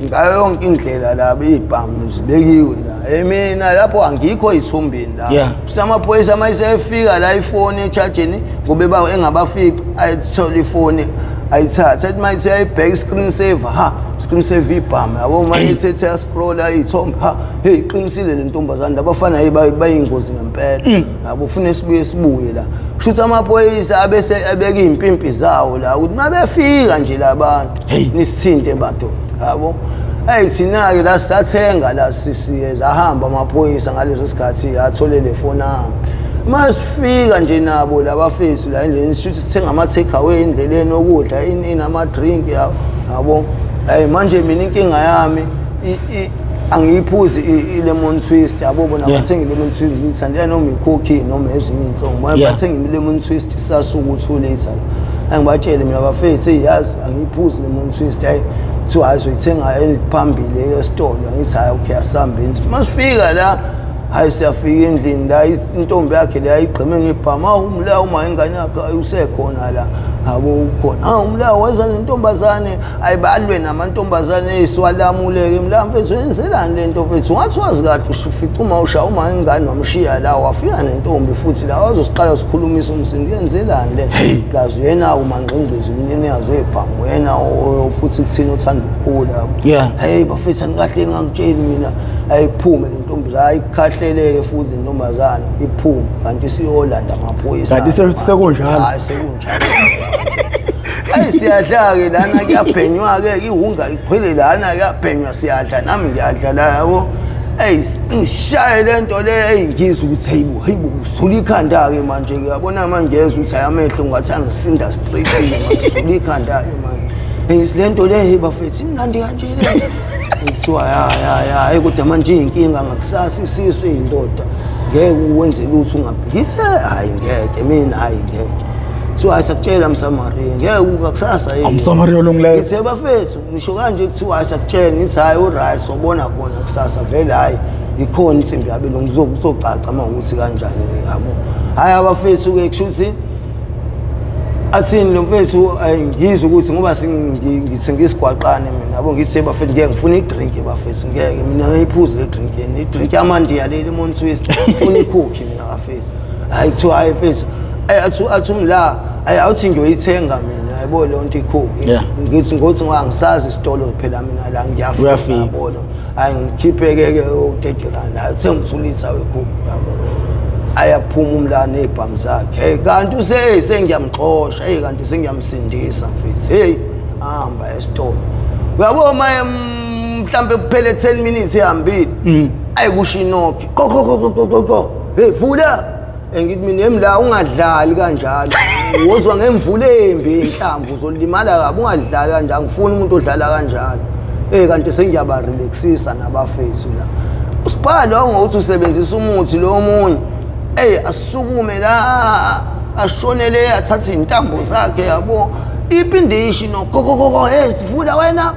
ngayo yonke indlela la ibhamu zibekiwe la mina lapho angikho ithumbini la futhi amaphoyisa mayisefika la ifoni echargeni ngobe engabafici ayithola ifoni ayithatha ethi mayithi ayibheka screen saver screen saver ibhama yabo manje ithi scroll ayithombe hey iqinisile le ntombazana abafana bayingozi ngempela yabo ufuna sibuye la kushuthi amaphoyisa abese abeka impimpi zawo la ukuthi mabefika nje labantu nisithinte badoda yabo thina ke la sathenga la sisiyeza ahamba amaphoyisa ngaleso sikhathi athole le phone ahamba masifika nje nabo labafethu la endleleni shuthi sithenga ama take away endleleni okudla inama drink yabo manje mina inkinga yami angiyiphuzi i-lemon twist yabo bona bathenga i-lemon twist ngithandela noma i-cookie noma ezinye inhlongo manje bathenga i-lemon twist isasuku 2 later angibatshele mina abafethu yazi angiyiphuzi lemon twist kuthiwa hayi soyithenga phambili esitolo ngithi hayi okay asambe masifika la hayi siyafika endlini la intombi yakhe le ayigqime ngebhama umlawo uma ingane yakhe usekhona la abo ukhona umlawo wenza nentombazane ayibalwe namantombazane eswalamuleke mfethu yenzelani lento mfethu ngathi wazi kade ufica uma usha uma ingane wamshiya la wafika nentombi futhi la wazosiqala sikhulumisa umsindi yenzelani le plaza yena umangqingqizi umnyene yazo ebhamu wena futhi kuthina uthanda ukukhula hey bafethu anikahle ngangitsheli mina ayiphume lentombi ayikhahleleke futhi intombazane iphume kanti siyolanda amaphoyisa kanti sekunjalo hayi sekunjalo siyadla ke lana kuyaphenywa ke ihunga iqhwele lana kuyaphenywa siyadla nami ngiyadla la yabo ishaye lento le ngizwe ukuthi hayibo usula ikhanda ke manje uyabona manje ngezwe ukuthi ayamehlo ngathi angisinda straight ngisula ikhanda ke manje isilento le bafethu imnandi kanje le kuthiwa ya kodwa manje inkinga ngakusasa isizwe indoda ngeke uwenze lutho ungabhekithe hayi ngeke mina hayi ngeke so ayisakutshela msamaria ngeke ngakusasa yini umsamaria olungileyo ngithe bafethu ngisho kanje kuthiwa ayisakutshela ngithi hayi uright sobona khona kusasa vele hayi ikhona insimbi yabe lokuzocaca mawukuthi kanjani yabo hayi abafethu ke kushuthi athini lo mfethu ngizwe ukuthi ngoba ngithenga isigwaqane mina yabo ngithi bafethu ngeke ngifuna idrink bafethu ngeke mina ngiyiphuze le drink yeni idrink yamandiya le lemon twist ngifuna ikhokhi mina bafethu hayi kuthiwa hayi mfethu athi umla awuthi ngiyoyithenga mina yabo lonto ikhokhi ngithi ngothi ngisazi isitolo phela mina la ngiyafika yabo hayi ngikhipheke ke u30 rand hayi uthenga usulitha wekhokhi yabo ayaphuma umlane ebhamu zakhe kanti sengiyamxosha kanti sengiyamsindisa mfethu ahamba esitolo uyabo maye mhlambe kuphele 10 minutes ehambile ayikusho inokhi go vula ngithi mina emla ungadlali kanjalo wozwa ngemvula embi inhlamvu uzolimala kabi ungadlali kanjalo ngifuna umuntu odlala kanjalo kanti sengiyaba relaxisa nabafethu la usibhala ngokuthi usebenzisa umuthi lo omunye asukume la ashonele athathe intambo zakhe yabo iphinde ishi no go sivula wena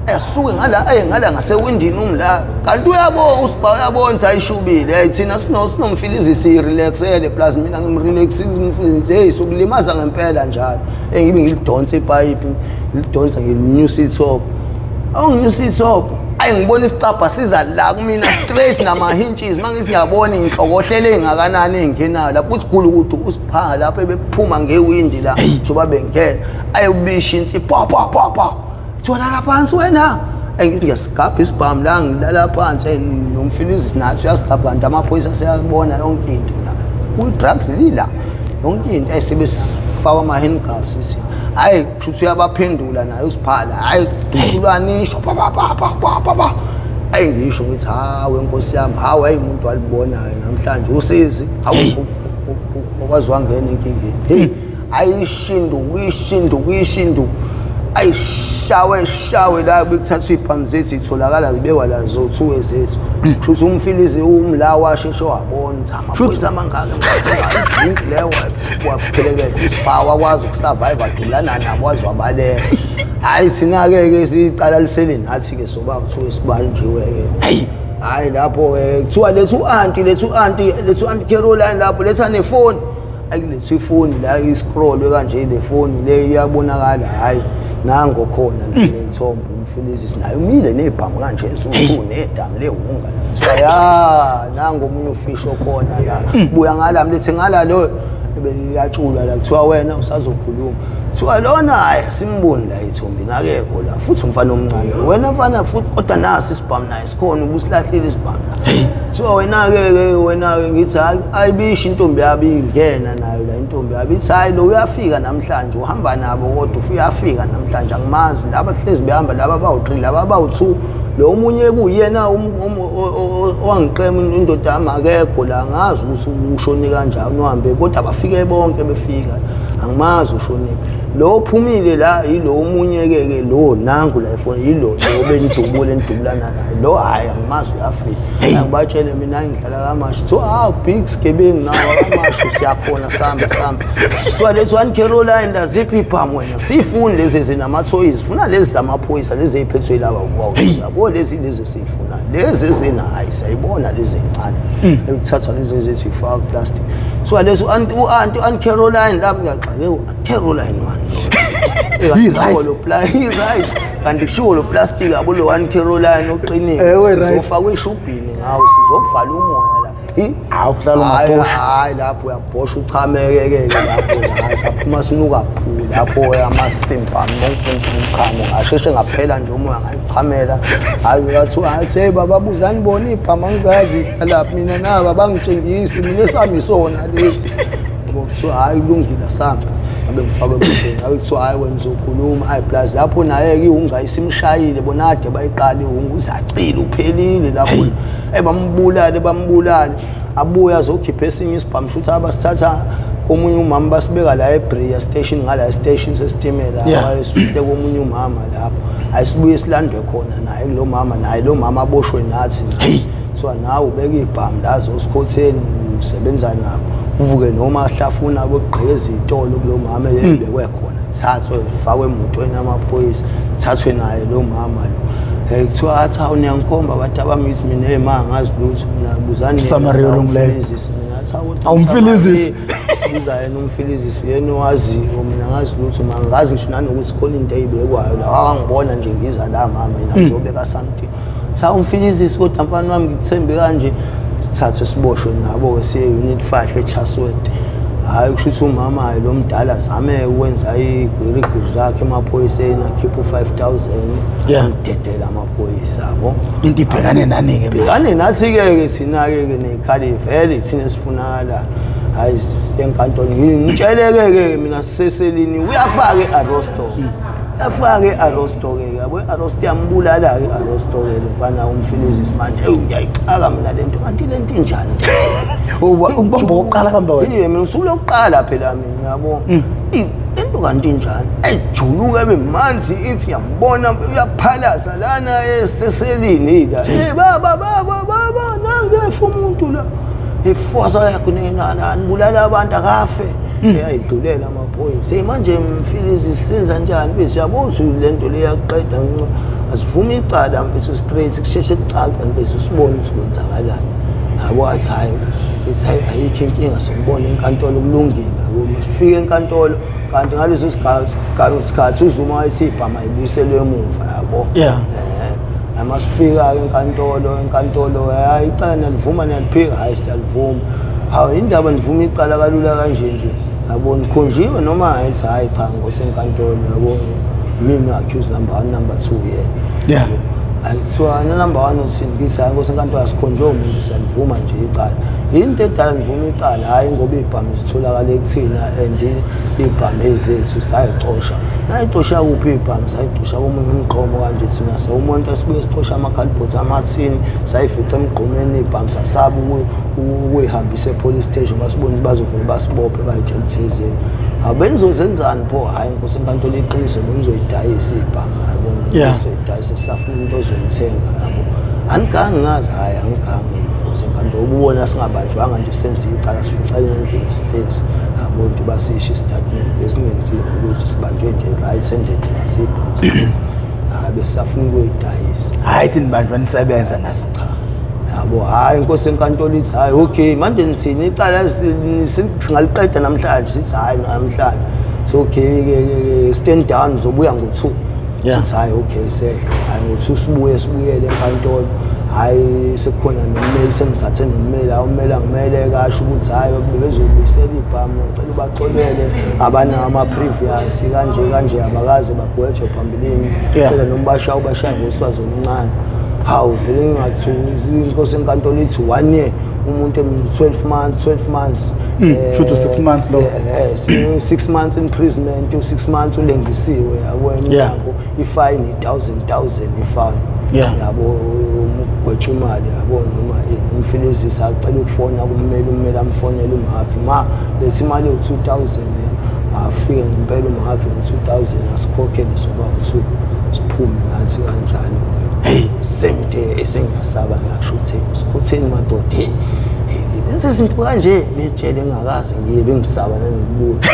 asuke ngala ngasewindini umla kanti uyabo usibha uyabonza ayishubile thina sinomfilizi si relaxele plus mina ngimrelaxing umfilizi sokulimaza ngempela njalo ngibe ngilidonsa ipipe ngilidonsa ngenews top awunews top ngibona isicabha siza la kumina stress nama hinges mangisi ngiyabona inhlokohlele engakanani engenayo lapho uthi gulu ukuthi usipha lapho ebephuma ngewindi la njoba bengena ayubisha insi pa thona la phansi wena ngisi ngiyasigabha isibhamu la ngilala phansi nomfilizi nathi uyasigabha nje amaphoyisa siyabona yonke into la ku drugs lila yonke into ayisebesifaka ama handcuffs sithi hayi kushuthi uyabaphendula naye usiphala hayi duthulanisho pa ngisho ngithi wenkosi yami hayi umuntu walibonayo namhlanje usizi okwazi wangena enkingeni ayishindu ayishawe la bekuthathwa ibhamu zethu itholakala libekwa la zo2 ezethu kushuthi umfilizi umla washesho wabona amaphoyisa amangaka drink leyo waphelekela isipower kwazi ukusurvive adulana nabo wazi wabaleka hayi thina ke sicala lisele nathi ke soba kuthiwa sibanjiwe ke hayi lapho kuthiwa lethu anti Caroline lapho letha nefoni ayikuletha ifoni la iscroll kanje le foni le iyabonakala hayi nango khona le ithombe umfilizi sinayo umile nebhamu kanje esuku nedamu lehunga la kuthiwa nango umunye ufisho khona la buya ngala mlethe ngala lo ebeliyatshula la kuthiwa wena usazokhuluma kuthiwa lona hayi simboni la ithombini akekho la futhi umfana omncane wena mfana futhi kodwa nasi isibhamu naye sikhona ubusilahlile isibhamu kuthiwa wena-ke ngithi ayibishi intombi yabi ingena nayo la intombi yabi ithi hayi lo uyafika namhlanje uhamba nabo kodwa uyafika namhlanje angimazi laba hlezi behamba laba bawu-3 laba bawu-2 lo omunye kuyena owangiqema indoda yami akekho la ngazi ukuthi ushone kanjani uhambe kodwa bafike bonke befika angimazi ushonile lo phumile la yilo omunye-ke lo nangu la efoni yilo obengidubule endubulana naye lo hhayi angimazi uyafika angibatshele mina ngihlala kamasho kuthiwa big sgebengu nawo kamasho siyakhona sambe kuthiwa lethi 1 Caroline laziphi ibhamu wena siyifuni lezi ezinamathoyizi funa lezi zamaphoyisa lezi ey'phethwe laba yabo lezi siyifuna lezi ezina hayi sayibona lezi ey'ncane ekuthathwa lezi ezethu yifaka plastic kuthiwa lezi u-anti Caroline lami ngiyaxake u-anti Caroline wani right kanti kushiwo lo plastic abo lo 1 Caroline oqinile sizofakwa eshubhini ngawo sizovala umoya la awuhlala amabhosha hayi lapho uyabhosha uchameke-ke lapho hayi saphuma sinuka phula lapho amasimba umchamo asheshe ngaphela nje umoya ngayichamela hayi ngathiwa hayi bababuzani bona ibhama ngizazi lapha mina naba bangitshengisi mina esami isona lesi kuthiwa hayi kulungile samba abe ngifake ebudeni abe kuthiwa hayi wena uzokhuluma hayi plus lapho naye-ke ihunga isimshayile bona ade bayiqala ihunga uzacile uphelile lapho bambulale abuya azokhipha esinye isibhamu futhi abasithatha komunye umama basibeka la eBreya station ngala station sesitimela ayesifihle komunye umama lapho ayisibuye silandwe khona naye lo mama naye lo mama aboshwe nathi kuthiwa nawe ubeka ibhamu la zosikhotheni usebenza nabo uvuke noma ahlafuna kokugqeza izitolo kulo mama ebekwe khona thathwe ufakwe emotweni amaphoyisa thathwe naye lo mama lo kuthiwa athi awuniyangikhomba abantu abamithi mina ema ngazi lutho mina buzani Samaria olungileyo mina athi awumfilizisi sibuza yena umfilizisi uyena owaziyo mina ngazi lutho mangazi ngisho nanokuthi khona into eyibekwayo la wangibona nje ngiza la mama mina ngizobeka something cha umfilizisi kodwa mfana wami ngikuthembe kanje sithathwe siboshwe nabo siye unit 5 eChaswete hayi kusho ukuthi umama hayi lo mdala zame ukwenza igwirigwiri zakhe emaphoyiseni akhipha 5,000 amdedela amaphoyisa yabo into ibhekane nani-ke bhekane nathi-ke thina-ke neyikhali vele thina sifunakala hayi enkantolo ngitsheleke-ke mina siseselini uyafaka i-arosto uyafaka i-arosto-ke yabo i-arosto yambulala-ke i-arosto-ke mfana umfilizisi manje ngiyayixaka mina le nto kanti le nto injani ubamba wokuqala kamba wena mina usuku lokuqala phela mina yabo into kanti injani ejuluka ebemanzi ithi yambona uyaphalaza lana eseselini la baba nangefa umuntu la ifosa yakho nanibulala abantu akafe eyayidlulela amaphoyisa manje mfilizi senza njani bese uyabona ukuthi le nto le yaqeda asivumi icala mfethu straight kusheshe kucaca mfethu sibone ukuthi kwenzakalani yabo athi hayi ayikho inkinga sokubona enkantolo kulungile yabo masifike enkantolo kanti ngaleso sikhathi uzuma wayethi ibhama ayibuyiselwe emuva yabo amasifika enkantolo hayi icala nalivuma naliphika hayi siyalivuma hayi indaba nivuma icala kalula kanje nje yabo nikhonjiwe noma hayi cha ngosenkantolo yabo mina accused number 1 number 2 yeah ayithiwa number 1 uthini ngithi hayi ngosenkantolo asikhonjwe umuntu siyalivuma nje icala into edala nivuma icala hayi ngoba ibhamu zitholakala ekuthina and ibhamu ezethu sayicosha nayicosha kuphi ibhamu sayicosha komunye umgqomo kanje thina sawumuntu esibuye sicosha amakhalibhothi amathini sayifica emgqomeni ibhamu sasaba ukuyihambisa epolice station basibona bazovela basibophe bayitshela thizeni abenizozenzani pho hayi ngosenkantolo iqiniso benizoyidayisa ibhamu yabo nizoyidayisa safuna umuntu ozoyithenga yabo angigangi ngazi hayi angigangi ngosenkantolo ubona singabanjwanga nje senze icala sificane endlini sihlezi abantu basisho istatement esingenziwe ukuthi sibanjwe nje right handed nasibhamu besafuna ukuyidayisa hayi thini banjwa nisebenza nazo cha yabo hayi inkosi enkantolo ithi hayi okay manje nithini icala singaliqeda namhlanje sithi hayi namhlanje so okay stand down uzobuya ngo2 sithi hayi okay sehle hayi ngo2 sibuyele enkantolo hayi sekukhona nommeli sengithathe nommeli awummeli angimele kasho ukuthi hayi bezobuyisela ibhamu ngicela ubaxolele abana ama-previous kanje abakaze bagwetshwe phambilini cela noma ubashaya ngoswazi omncane hawu vele ngingathi inkosi enkantolo ithi 1 year umuntu 12 months shoot 6 months lo 6 months imprisonment 6 months ulengisiwe yabona ifine 1000 ifine yabo gwetshwa imali yabo noma umfilizisi acela ukufona kummeli amfonele umakhe ma lethi imali u2000 afike ngempela umakhe u2000 asikhokhele soba u2 siphume nathi kanjalo hey semde esengiyasaba ngisho ukuthi sikhutheni madoda hey benze izinto kanje betshele engakazi ngibe ngisaba nanokubuka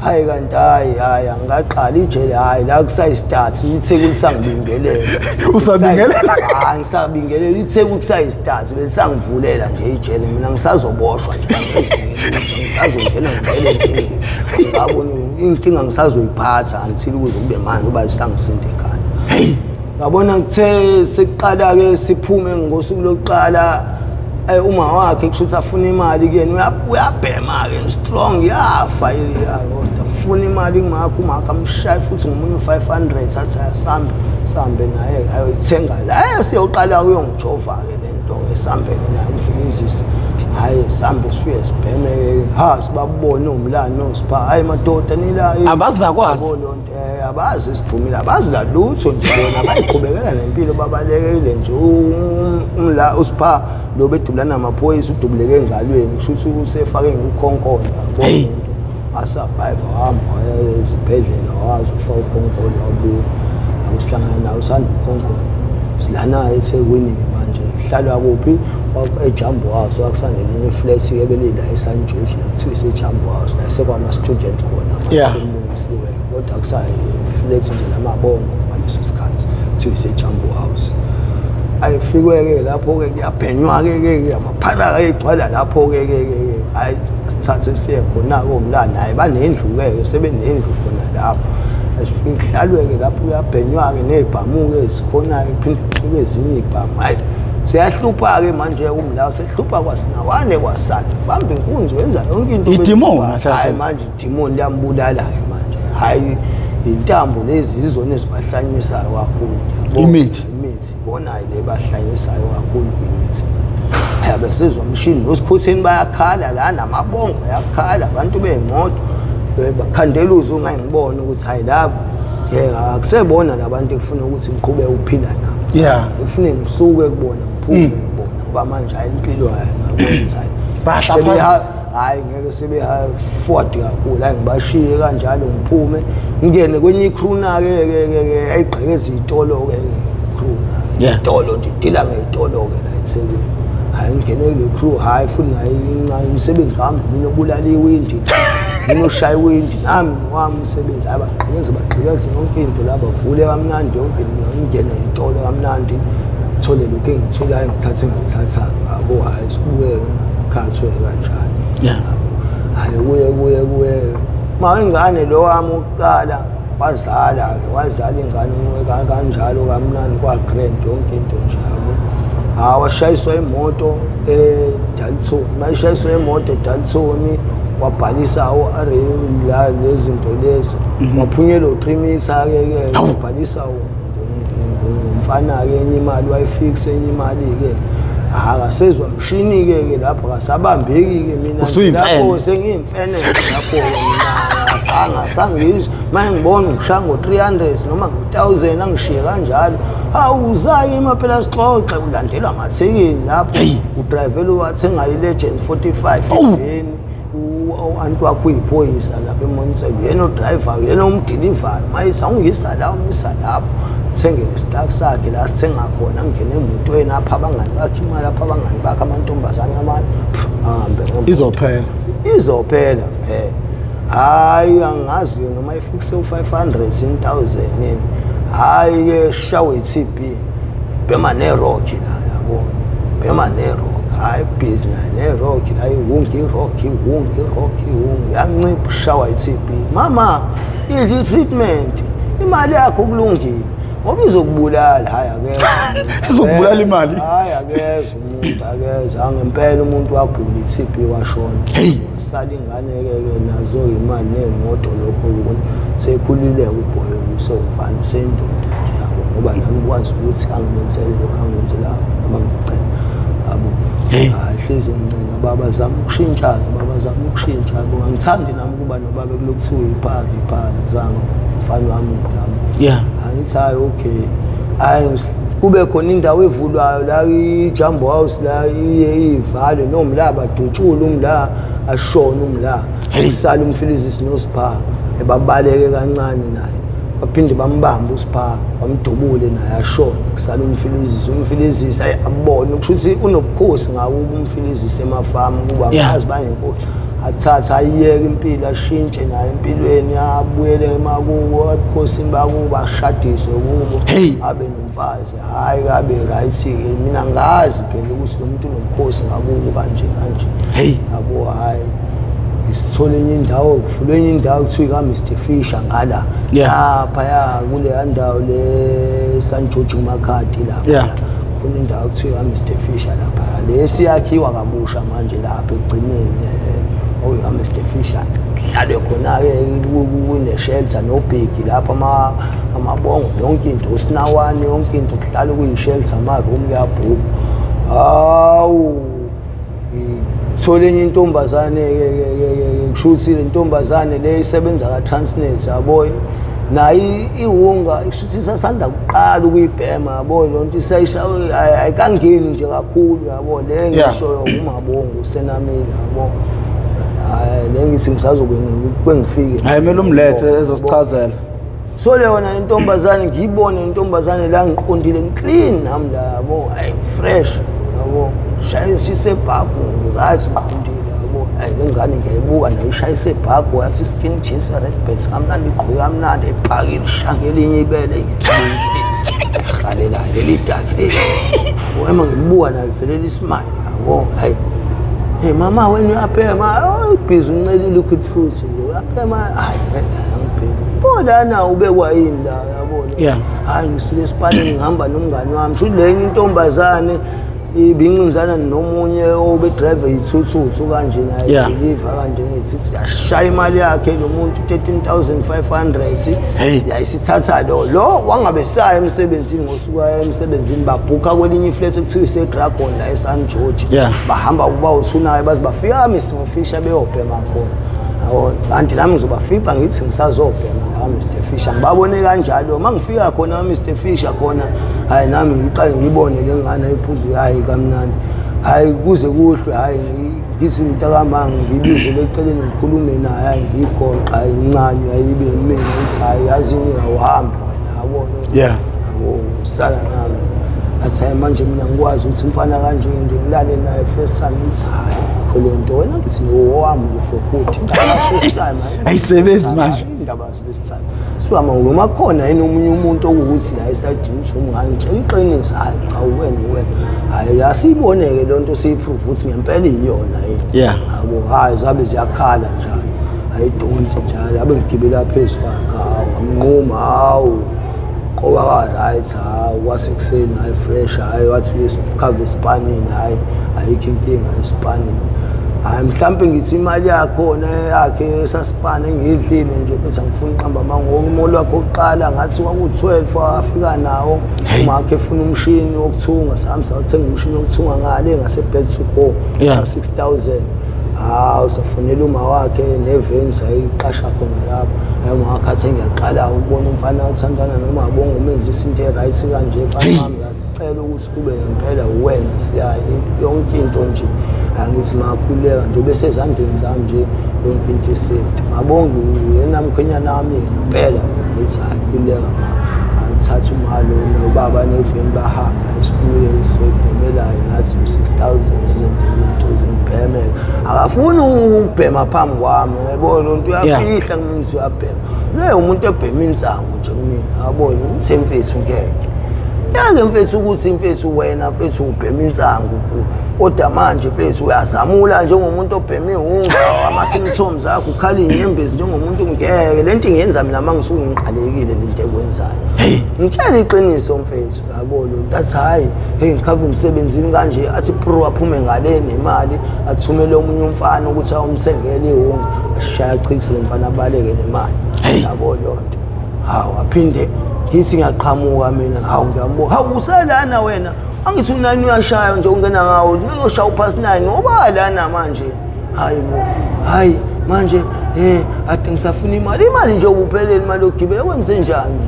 hayi kanti hayi angaqala ijele hayi la kusayistart iTheku lisangibingelela usabingelela hayi ngisabingelela iTheku kusayistart belisangivulela nje ijele mina ngisazoboshwa nje ngisazongena ngempela ngabona inkinga ngisazoyiphatha until ukuze kube manje uba isangisinde ekhaya hey ngabona kuthe sekuqala ke siphume ngosuku lokuqala uma wakhe kushuthi afuna imali kuyena uyabhema ke strong yafa afuna imali kumakho umakhe amshaye futhi ngomunye 500 sathi sambe naye ayoyithenga la siyoqala uyongijova ke lento esambe naye umfilizisi hayi sambe sifike sibheme sibabone umlando nosipha hayi madoda nila abazi lakwazi abazi siphumile abazi la lutho nje bona bayiqhubekela nempilo babalekele nje umla usipha lo bedubulana amaphoyisa udubuleke engalweni kushuthi usefake ngukhonkolo yabona asurvive hamba Esbhedlela wazi ufaka ukhonkolo wabuya akusihlangana nawo usanda ukhonkolo silana eThekwini manje hlalwa kuphi eJambo House wakusangelinye flat ke belila eSan George kuthiwa iseJambo House la sekwama student khona semlungisiwe kodwa kusayi flat nje lamabongo ngaleso sikhathi kuthiwa iseJambo House ayifikwe ke lapho ke kuyabhenywa ke amaphala ayigcwala lapho ke hayi sithathe siye khona komlanda hayi banendlu ke sebenendlu khona lapho asifike hlalwe ke lapho kuyabhenywa ke nezibhamu ke zikhona ke phinde kusuke ezinye izibhamu hayi siyahlupha ke manje umlawo sehlupha kwasinawane kwasana bamba inkunzi wenza yonke into idemon hayi manje idemon liyambulala ke manje hayi intambo lezi izona ezibahlanyisayo kakhulu imithi bona ile bahlanyisayo kakhulu imithi hayabe sezwa umshini nosikhutheni bayakhala la namabongo yakhala abantu beemoto bakhandela uzu ngayibona ukuthi hayi lapho akusebona labantu ekufuna ukuthi ngiqhubeke ukuphila nabo kufanele ngisuke kubona ngiphume kubona ngoba manje hayi impilo ngakwenza hayi ngeke sebeha-afford kakhulu hayi ngibashiye kanjalo ngiphume ngingene kwenye ikruna ke ayigqekeza iy'tolo-ke ikruna iy'tolo nje idila ngey'tolo-ke la eThekwini hayi ngingene kule crew hayi futhi nayo incane umsebenzi wami mina obulala iwindi mina oshaya iwindi nami wami umsebenzi hayi bagqekeze yonke into la bavule kamnandi yonke into ngingene iy'tolo kamnandi ngithole lokhu engitholayo ngithatha yabo hayi sibuke ngikhathwe kanjalo hayi kuye ma ingane lo wami ukuqala wazala ingane kanjalo kamnandi kwa-grand yonke into njalo washayiswa imoto eDalton mayishayiswa imoto eDalton wabhalisa la lezinto lezi waphunyelwa u3 ke wabhalisa umfana ke enye imali wayifixa enye imali ke akasezwa mshini ke lapho akasabambeki ke mina lapho sengiyimfene lapho mina sangizwa manje ngibona ngishaya ngo300 noma ngo1000 angishiye kanjalo awuzayi maphela sixoxe ulandelwa amathekeni lapho udrivela wathenga iLegend 45 eveni antu wakho uyiphoyisa lapha eMonti yena odriver yena umdeliver mayisa ungisa la umisa lapho thenge staff sakhe la sithenga khona ngene emotweni apha abangani bakhe imali apha abangani bakhe amantombazana amali ahambe izophela phela hayi angazi noma ifikise u500 1000 hayi ke shawe iTB bema nerock la yabo bema nerock hayi business nerock la iwungi rock yancipha shawa iTB mama idli treatment imali yakho kulungile ngoba izokubulala hayi akeze izokubulala imali hayi akeze umuntu akeze angempela umuntu wagula iTB washona sala ingane ke nazo imali nemoto lokho ukuthi sekhulile ubhoyo so mfana sendoda nje yabo ngoba nami ukwazi ukuthi angimenzele lokho angimenzelayo noma ngicela yabo hlezi ngincane baba zama ukushintsha yabo ngithandi nami kuba nobaba kulokuthiwa iphara zama mfana wami angithi hayi okay hayi kube khona indawo evulwayo la iJumbo House la ivale nomla badutshula umla ashona umla usala umfilizisi noSpha ebabaleke kancane naye baphinde bambamba uSpha bamdubule naye ashona kusala umfilizisi ayabona ukuthi unobukhosi ngawo umfilizisi emafama kuba ngazi banenkosi athatha ayiyeke impilo ashintshe naye empilweni abuyele emakuwo abukhosini bakuba ashadiswe kubo abe nomfazi hayi kabe right mina ngazi phela ukuthi lo muntu unobukhosi ngakubo kanje yabo hayi isithole enye indawo kuvulwe enye indawo kuthiwa ka Mr Fisher ngala lapha kule ndawo le San George Makhati lapha khona indawo kuthiwa ka Mr Fisher lapha lesiyakhiwa kabusha manje lapha egcineni Mr Fisher hlale khona ke kune shelter no big lapha amabongo yonke into usinawani yonke into kuhlala kuyi shelter ama room kuyabhuku hawu thole enye intombazane kushuthi le ntombazane le isebenza ka Transnet yabo nayi iwunga ishuthi sasanda kuqala ukuyibhema yabo lonto isayishawe ayikangeni nje kakhulu yabo le ngisho umabongo usenamile yabo lengithi ngisazobe kwengifike hayi mele umlethe ezosichazela so le wona intombazane ngiyibone intombazane la ngiqondile clean nami la yabo ay fresh yabo shayise bhabhu right ngiqondile yabo ay lengane ngiyayibuka nayo ishayise bhabhu yathi skin jeans red belt kamnandi iqhoya kamnandi ephakile shanga elinye ibele ngithi khalela leli daki yabo ema ngibuka nayo vele ismile yabo hayi hey mama when you appear my busy uncela liquid fruit nje appear my hayi angipheli bona na ubekwa yini la yabona hayi ngisuke esipaleni ngihamba nomngani wami sho le intombazane ibincinzana nomunye obe driver yithuthu kanje naye deliver kanje ngithi yashaya imali yakhe lo muntu 13500 yayisithatha lo wangabe saya emsebenzini ngosuka emsebenzini babhuka kwelinye iflat ekuthiwa ise Dragon la eSan George bahamba kuba uthunayo bazi bafika Mr Fisher beyobhema khona yabo kanti nami ngizobafica ngithi ngisazobhema la Mr Fisher ngibabone kanjalo mangifika khona Mr Fisher khona hayi nami ngiqale ngibone lengane iphuzu hayi kamnandi hayi kuze kuhlwe hayi ngithi intakamanga ngibizele eceleni ngikhulume naye hayi ngigoqa incane ayibe mina uthi hayi yazi ngiyawuhamba wena yabona yabo sala nami athi manje mina ngikwazi ukuthi mfana kanje nje ngilale naye first time uthi hayi khulonto wena ngithi wami for good first time ayisebenzi manje indaba first time ama uma khona yini omunye umuntu okuthi hayi sayidinga umngangitshela iqinisa hayi cha wena hayi asiboneke lonto siyiprove ukuthi ngempela iyona yini yabo hayi zabe ziyakhala njalo ayidonsi njalo abe ngigibela phezulu kwakho ngamnquma hawu qoba ka right hawu wasekuseni hayi fresh hayi wathi cover ispanini hayi ayikho inkinga ispanini hayi mhlambe ngithi imali yakho yakhe esasipana engidlile nje bese ngifuna uqamba mango umolo wakho oqala ngathi kwaku12 afika nawo umakhe efuna umshini wokuthunga sami sawuthenga umshini wokuthunga ngale ngase bed to go 6000 usafonela uma wakhe nevens ayiqasha khona lapho ayongakhathi ngiyaqala ukubona umfana othandana noma abonga umenze izinto right kanje mfana wami ngicela ukuthi kube ngempela wena siyayi yonke into nje angithi makhuleka nje bese ezandleni zami nje yonke into esafety mabonga yena mkhwenya nami ngempela ngithi akhuleka ngithatha umalo nobaba neveni bahamba esibuye isebhemelayo ngathi 6000 sizenze into zingibhemela akafuni ukubhema phambi kwami yabona lonto uyafihla kumina uyabhema leyo umuntu ebhema insangu nje kumina yabona ngithemfethu ngeke yazi mfethu ukuthi mfethu wena mfethu ubhema insangu kodwa manje mfethu uyazamula njengomuntu obheme ihunga ama-symptoms akho ukhala inyembezi njengomuntu ngeke lento ingenza mina mangisuke ngiqalekile lento ekwenzayo ngitshela iqiniso mfethu yabo lo that's hayi ngikhava umsebenzini kanje athi pro aphume ngale nemali athumele omunye umfana ukuthi awumsengele ihunga ashaya chithe lo mfana abaleke nemali yabo lo nto hawu aphinde ngithi ngiyaqhamuka mina hawu ngiyambuka hawu uselana wena angithi unani uyashaya nje ungena ngawo uyoshaya uphasi 9 ngoba lana manje hayi manje ade ngisafuna imali nje ubuphelele imali yokugibela kwenze njani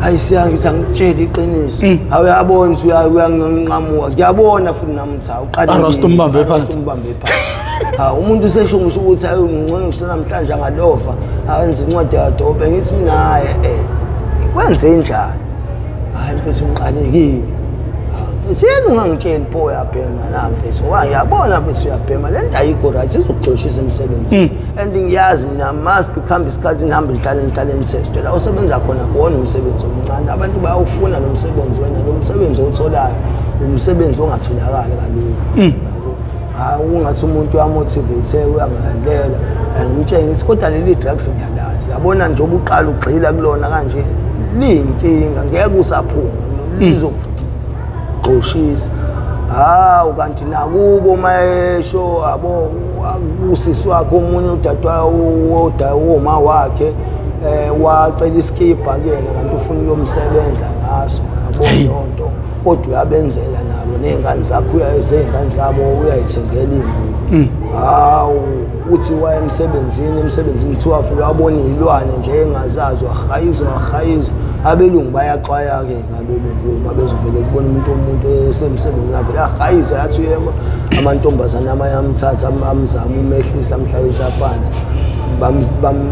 hayi siyangitshela iqiniso awuyabona ukuthi uyanqamuka ngiyabona futhi namtha uqale umbambe phansi umuntu usesho ngisho ukuthi hayi ngcono ngisho namhlanje angalova awenza incwadi yadobe ngithi mina hayi kwenze njani hayi mfethu ngiqalekile Siyena ungangitsheli pho uyabhema na mfethu wayabona mfethu uyabhema le nto ayikho right izokuxoshisa emsebenzini and ngiyazi mina must become isikhathi ngihambe ngihlale nitsesto la usebenza khona kuona umsebenzi omncane abantu bayawufuna lo msebenzi wena lo msebenzi otholayo umsebenzi ongatholakala kalula ungathi umuntu uyamotivate uyangalandela ngitshela ngithi kodwa leli drugs ngiyalazi yabona nje obuqala ugxila kulona kanje linkinga ngeke usaphuma lizokuxoshisa ukanti nakubo mayesho yabo usisi wakhe omunye udadewabo woma wakhe wacela iskipha kuyena kanti ufuna uyomsebenza ngaso yabo lonto kodwa uyabenzela nabo nezingane zakho uyayizengane zabo uyayithengela ingubo uthi waye emsebenzini kuthiwa uyabona izilwane nje engazazi wahayiza abelungu bayaxwaya ke ngabelungu mabezovele kubona umuntu esemsebenzini avela ahayiza yathi uyema amantombazana amayamthatha amzama umehlisa amhlalisa phansi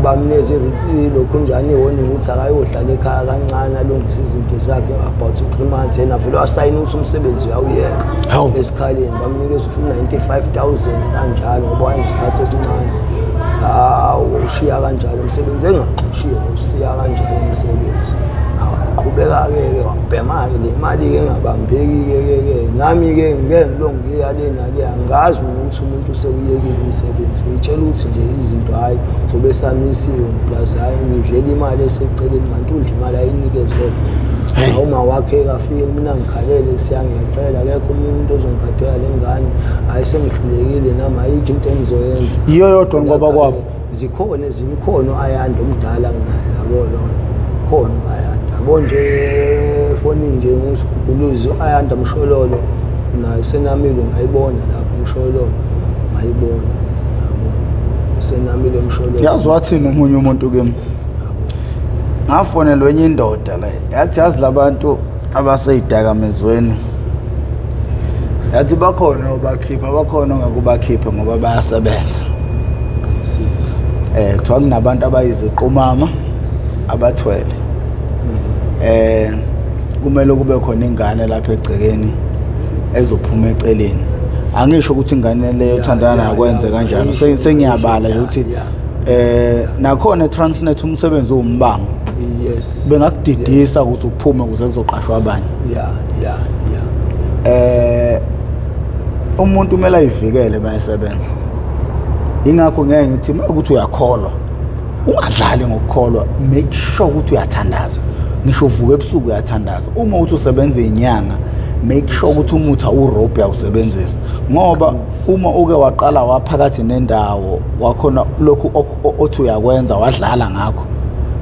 bamneze lokho njani ihoni ukuthi akayohlala ekhaya kancane alungise izinto zakhe about 3 months yena vele wasayina ukuthi umsebenzi uyawuyeka esikhaleni bamnikeza u95,000 kanjalo ngoba wayenesikhathi esincane ushiya kanjalo umsebenzi engaxoshiwe usiya kanjalo umsebenzi qhubeka-ke wabhema-ke le mali-ke engabambeki-ke nami-ke ngelo ngiyalena-ke angazi ukuthi umuntu usewuyekile umsebenzi ngitshela ukuthi nje izinto hhayi ngoba esamisiwe plus hhayi ngidlela imali eseceleni kanti udla imali ayinikezwe uma wakhe kafike mina ngikhalele ngiyacela akekho umuntu ozongikhathela le ngane hhayi sengihlulekile nami ayikho into engizoyenza iyo yodwa ngoba kwabo zikhona ezinye ikhono ayanda omdala kunaye yabo lona khona ayanda bonje foni nje usiguluzi ayanda mshololo nayo senamile ngayibona lapho mshololo ngayibona yabo senamile mshololo yazi wathini umunye umuntu kimi ngafonela enye indoda la yathi yazi labantu abaseyidakamezweni yathi bakhona obakhipha bakhona ngakubakhipha ngoba bayasebenza kuthiwa kunabantu abayiziqumama abathwele kumele kube khona ingane lapha egcekeni ezophuma eceleni angisho ukuthi ingane leyo ethandana nayo kwenze kanjalo sengiyabala ukuthi nakhona Transnet umsebenzi umbanga bengakudidisa ukuthi uphume ukuze kuzoqashwa abanye umuntu kumele ayivikele mayesebenza ingakho ngeke ngithi ukuthi uyakholwa ungadlali ngokukholwa make sure ukuthi uyathandaza ngisho uvuka ebusuku uyathandaza uma uthi usebenza inyanga make sure ukuthi umuthi awurobhe awusebenzise ngoba uma uke waqala waphakathi nendawo wakhona lokhu othi uyakwenza wadlala ngakho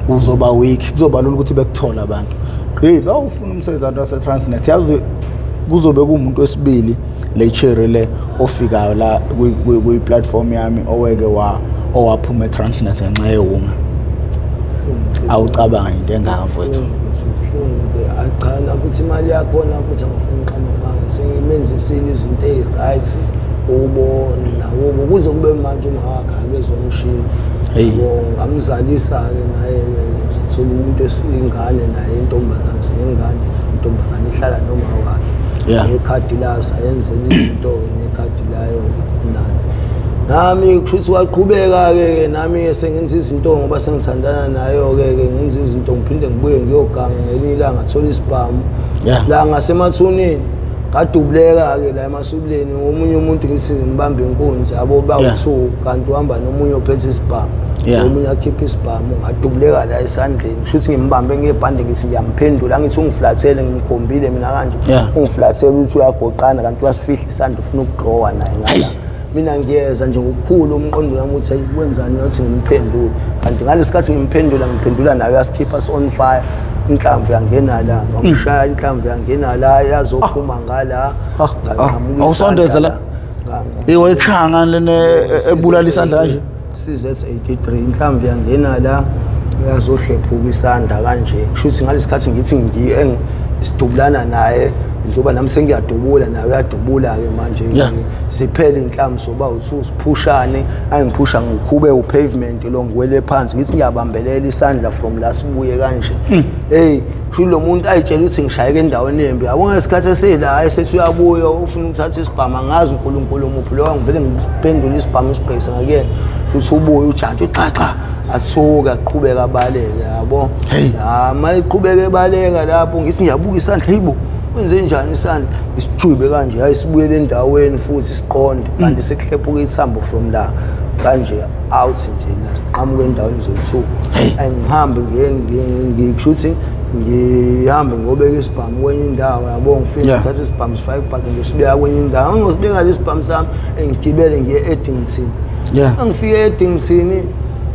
uzoba weak kuzoba lula ukuthi bekuthola abantu bawufuna umsebenzi wase Transnet yazi kuzobe kuumuntu wesibili le cherry le ofikayo la kwi platform yami oweke owaphuma eTransnet ngenxa yewunga awucabanga into engaka mfowethu aqala ukuthi imali yakho na futhi angifuni uqhamuka sengimenze sile izinto eziright kubona nawo kuze kube manje umhaka akezwe umshini ngamzalisa ke naye sithola umuntu esingane naye intombazana sinengane intombazana ihlala noma wakhe ekhadi layo sayenzela izinto nekhadi layo nani nami kushuthi waqhubeka ke nami sengenza izinto ngoba sengithandana nayo ke ngenza izinto ngiphinde ngibuye ngiyoganga ngelinye ilanga ngathola isibhamu la ngasemathuneni ngadubuleka ke la emasubuleni omunye umuntu ngithi ngibambe inkunzi yabo bawu2 kanti uhamba nomunye ophethe isibhamu omunye akhipha isibhamu ngadubuleka la esandleni kushuthi ngimbambe ngebhande ngithi ngiyamphendula ngithi ungiflathele ngimkhombile mina kanje ungiflathele ukuthi uyagoqana kanti uyasifihla isandla ufuna ukudrawa naye ngala mina ngiyeza nje ngokukhulu umqondo wami uthi kwenzani uthi ngimphendule kanti ngalesikhathi ngimphendula naye uyasikhipha on fire inhlamvu yangena la ngishaya inhlamvu yangena la yazophuma ngala ngaqhamuka awusondeza la iwayikhanga lene ebulala isandla kanje CZ83 inhlamvu yangena la yazohlephuka isandla kanje kushuthi ngalesikhathi ngithi isidubulana naye njengoba nami sengiyadubula nawe uyadubula ke manje siphele inhlamvu soba u2 siphushane angiphusha ngikhube upavement lo ngiwele phansi ngithi ngiyabambelela isandla from la sibuye kanje hey kusho lo muntu ayitshela ukuthi ngishayeke endaweni embi yabona isikhathi esela ayesethi uyabuya ufuna ukuthatha isibhamu ngazi uNkulunkulu umuphi lo ngivele ngiphendula isibhamu isibhekisa ngakuyena futhi ubuye ujantshi xaxa athuka aqhubeka abaleka yabo mayiqhubeka ebaleka lapho ngithi ngiyabuka isandla hibo wenze njani isandla isijube kanje hayi sibuyele endaweni futhi siqonde kanti sekuhlephuka ithambo from la kanje out nje nasiqhamuka endaweni zo2 angihambe ngishuthi ngihambe ngobeka isibhamu kwenye indawo yabo ngifike ngithatha isibhamu sifake ibhaki ngisibeka kwenye indawo ngizibeka lesi sibhamu sami engigibele ngiye Eddington angifike Eddington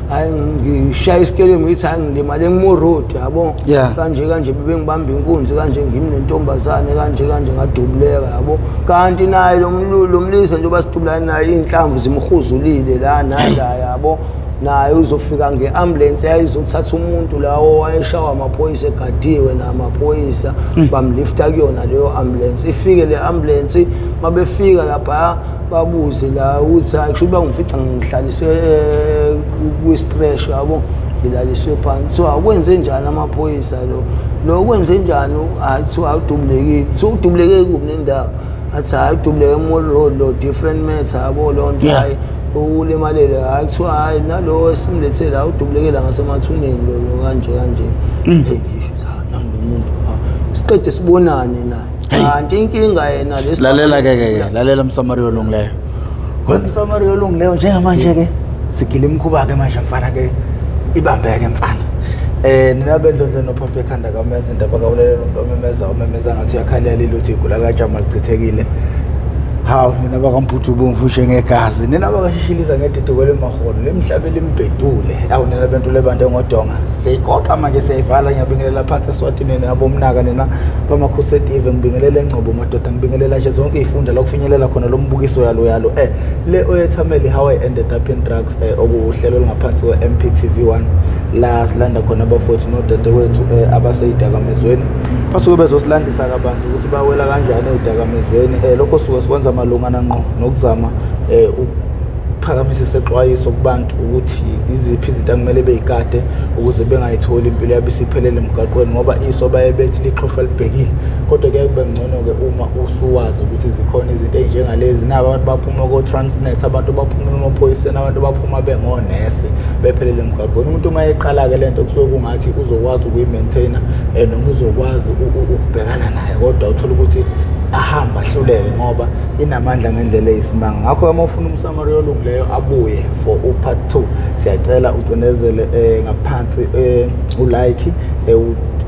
hayi ngishaya isikelemu ngithi angilimale ngimo-road yabo kanje bebe ngibamba inkunzi kanje ngimi nentombazane kanje ngadubuleka yabo kanti naye lo mlisa njengoba sidubulana naye inhlamvu zimhuzulile la nala yabo naye uzofika ngeambulance yayizothatha umuntu lawo wayeshawa amaphoyisa egadiwe namaphoyisa bamlifta kuyona leyo ambulance ifike le ambulance mabefika lapha babuze la uthi kusho bangifica ngihlaliswe ku-stretch yabo ngilaliswe phansi so akwenze njani amaphoyisa lo kwenze njani athi awudubulekile so udubuleke kuphi nendawo athi hayi udubuleke e-Mall Road lo different matter yabo lo nto hayi ulimalele hayi kuthiwa hayi nalo esimlethe la udubulekela ngasemathuneni lo kanje hey ngisho nangu umuntu siqede sibonane naye kanti inkinga yena lalela ke lalela umsamari olungileyo umsamari olungileyo njengamanje ke sigile imkhuba ke manje mfana ke ibambeke mfana nina bedlodle nophaphe ekhanda kamenza indaba kawulela umemeza ngathi uyakhalela ilothi igula kajama lichithekile hawu nina bakamphuthu bomfushe ngegazi nina bakashishiliza ngedidukele emaholo lemhlabe limbedule awu nina bentu lebantu ngodonga seyigoqa manje seyivala ngiyabingelela phansi eSwatini nabomnaka nina bamakhusetive ngibingelela engcobo madoda ngibingelela nje zonke izifunda la kufinyelela khona lo mbukiso yalo le oyethameli how I ended up in drugs okuhlelo olungaphansi kwe-Mp TV1 la silanda khona abafowethu nodadewethu abaseyidakamezweni basuke bezosilandisa kabanzi ukuthi bawela kanjani ezidakamezweni lokho suke sikwenza malungana ngqo nokuzama ukuphakamisa isexwayiso kubantu ukuthi iziphi izinto akumele beyikade ukuze bengayitholi impilo yabo isiphelele emgaqweni ngoba iso bayebethi lixoshwa libhekile kodwa ke kube ngcono ke uma usuwazi ukuthi zikhona izinto ezinjengalezi nabo abantu baphuma ko Transnet abantu baphuma emaphoyiseni abantu baphuma bengonesi bephelele emgaqweni umuntu uma eqala ke lento kusuke kungathi uzokwazi ukuyimaintaina noma uzokwazi ukubhekana naye kodwa uthola ukuthi ahamba ahluleke ngoba inamandla ngendlela eyisimanga ngakho uma ufuna umsamari olungileyo abuye for part 2 siyacela ucindezele ngaphansi ulike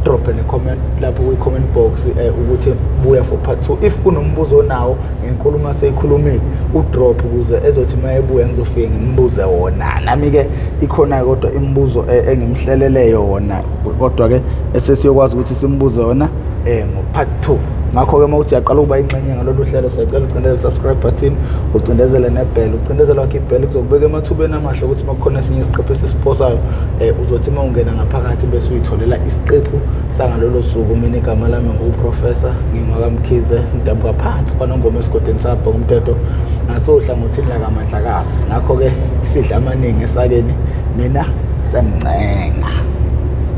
drop in a comment lapho kwi-comment box ukuthi buya for part 2 if kunombuzo nawo ngenkulumo seyikhulumile udrop ukuze ezothi mayebuya ngizofika ngimbuze wona nami ke ikhona kodwa imibuzo engimhlelele yona kodwa ke esesiyokwazi ukuthi simbuze yona ngo part 2 ngakho ke mawuthi yaqala ukuba ingxenye ngalolu hlelo siyacela ucindezele subscribe button ucindezele nebell ucindezele wakhe ibell kuzokubeka emathubeni amahle ukuthi makukhona esinye isiqephu esisiposayo uzothi mawungena ngaphakathi bese uyitholela isiqephu sangalolo suku mina igama lami nguprofessor ngingakamkhize ngidabuka phansi kwanongoma esigodeni sabha kumthetho ngasohlangothini la kaMandlakazi ngakho ke isidla amaningi esakeni mina sancenga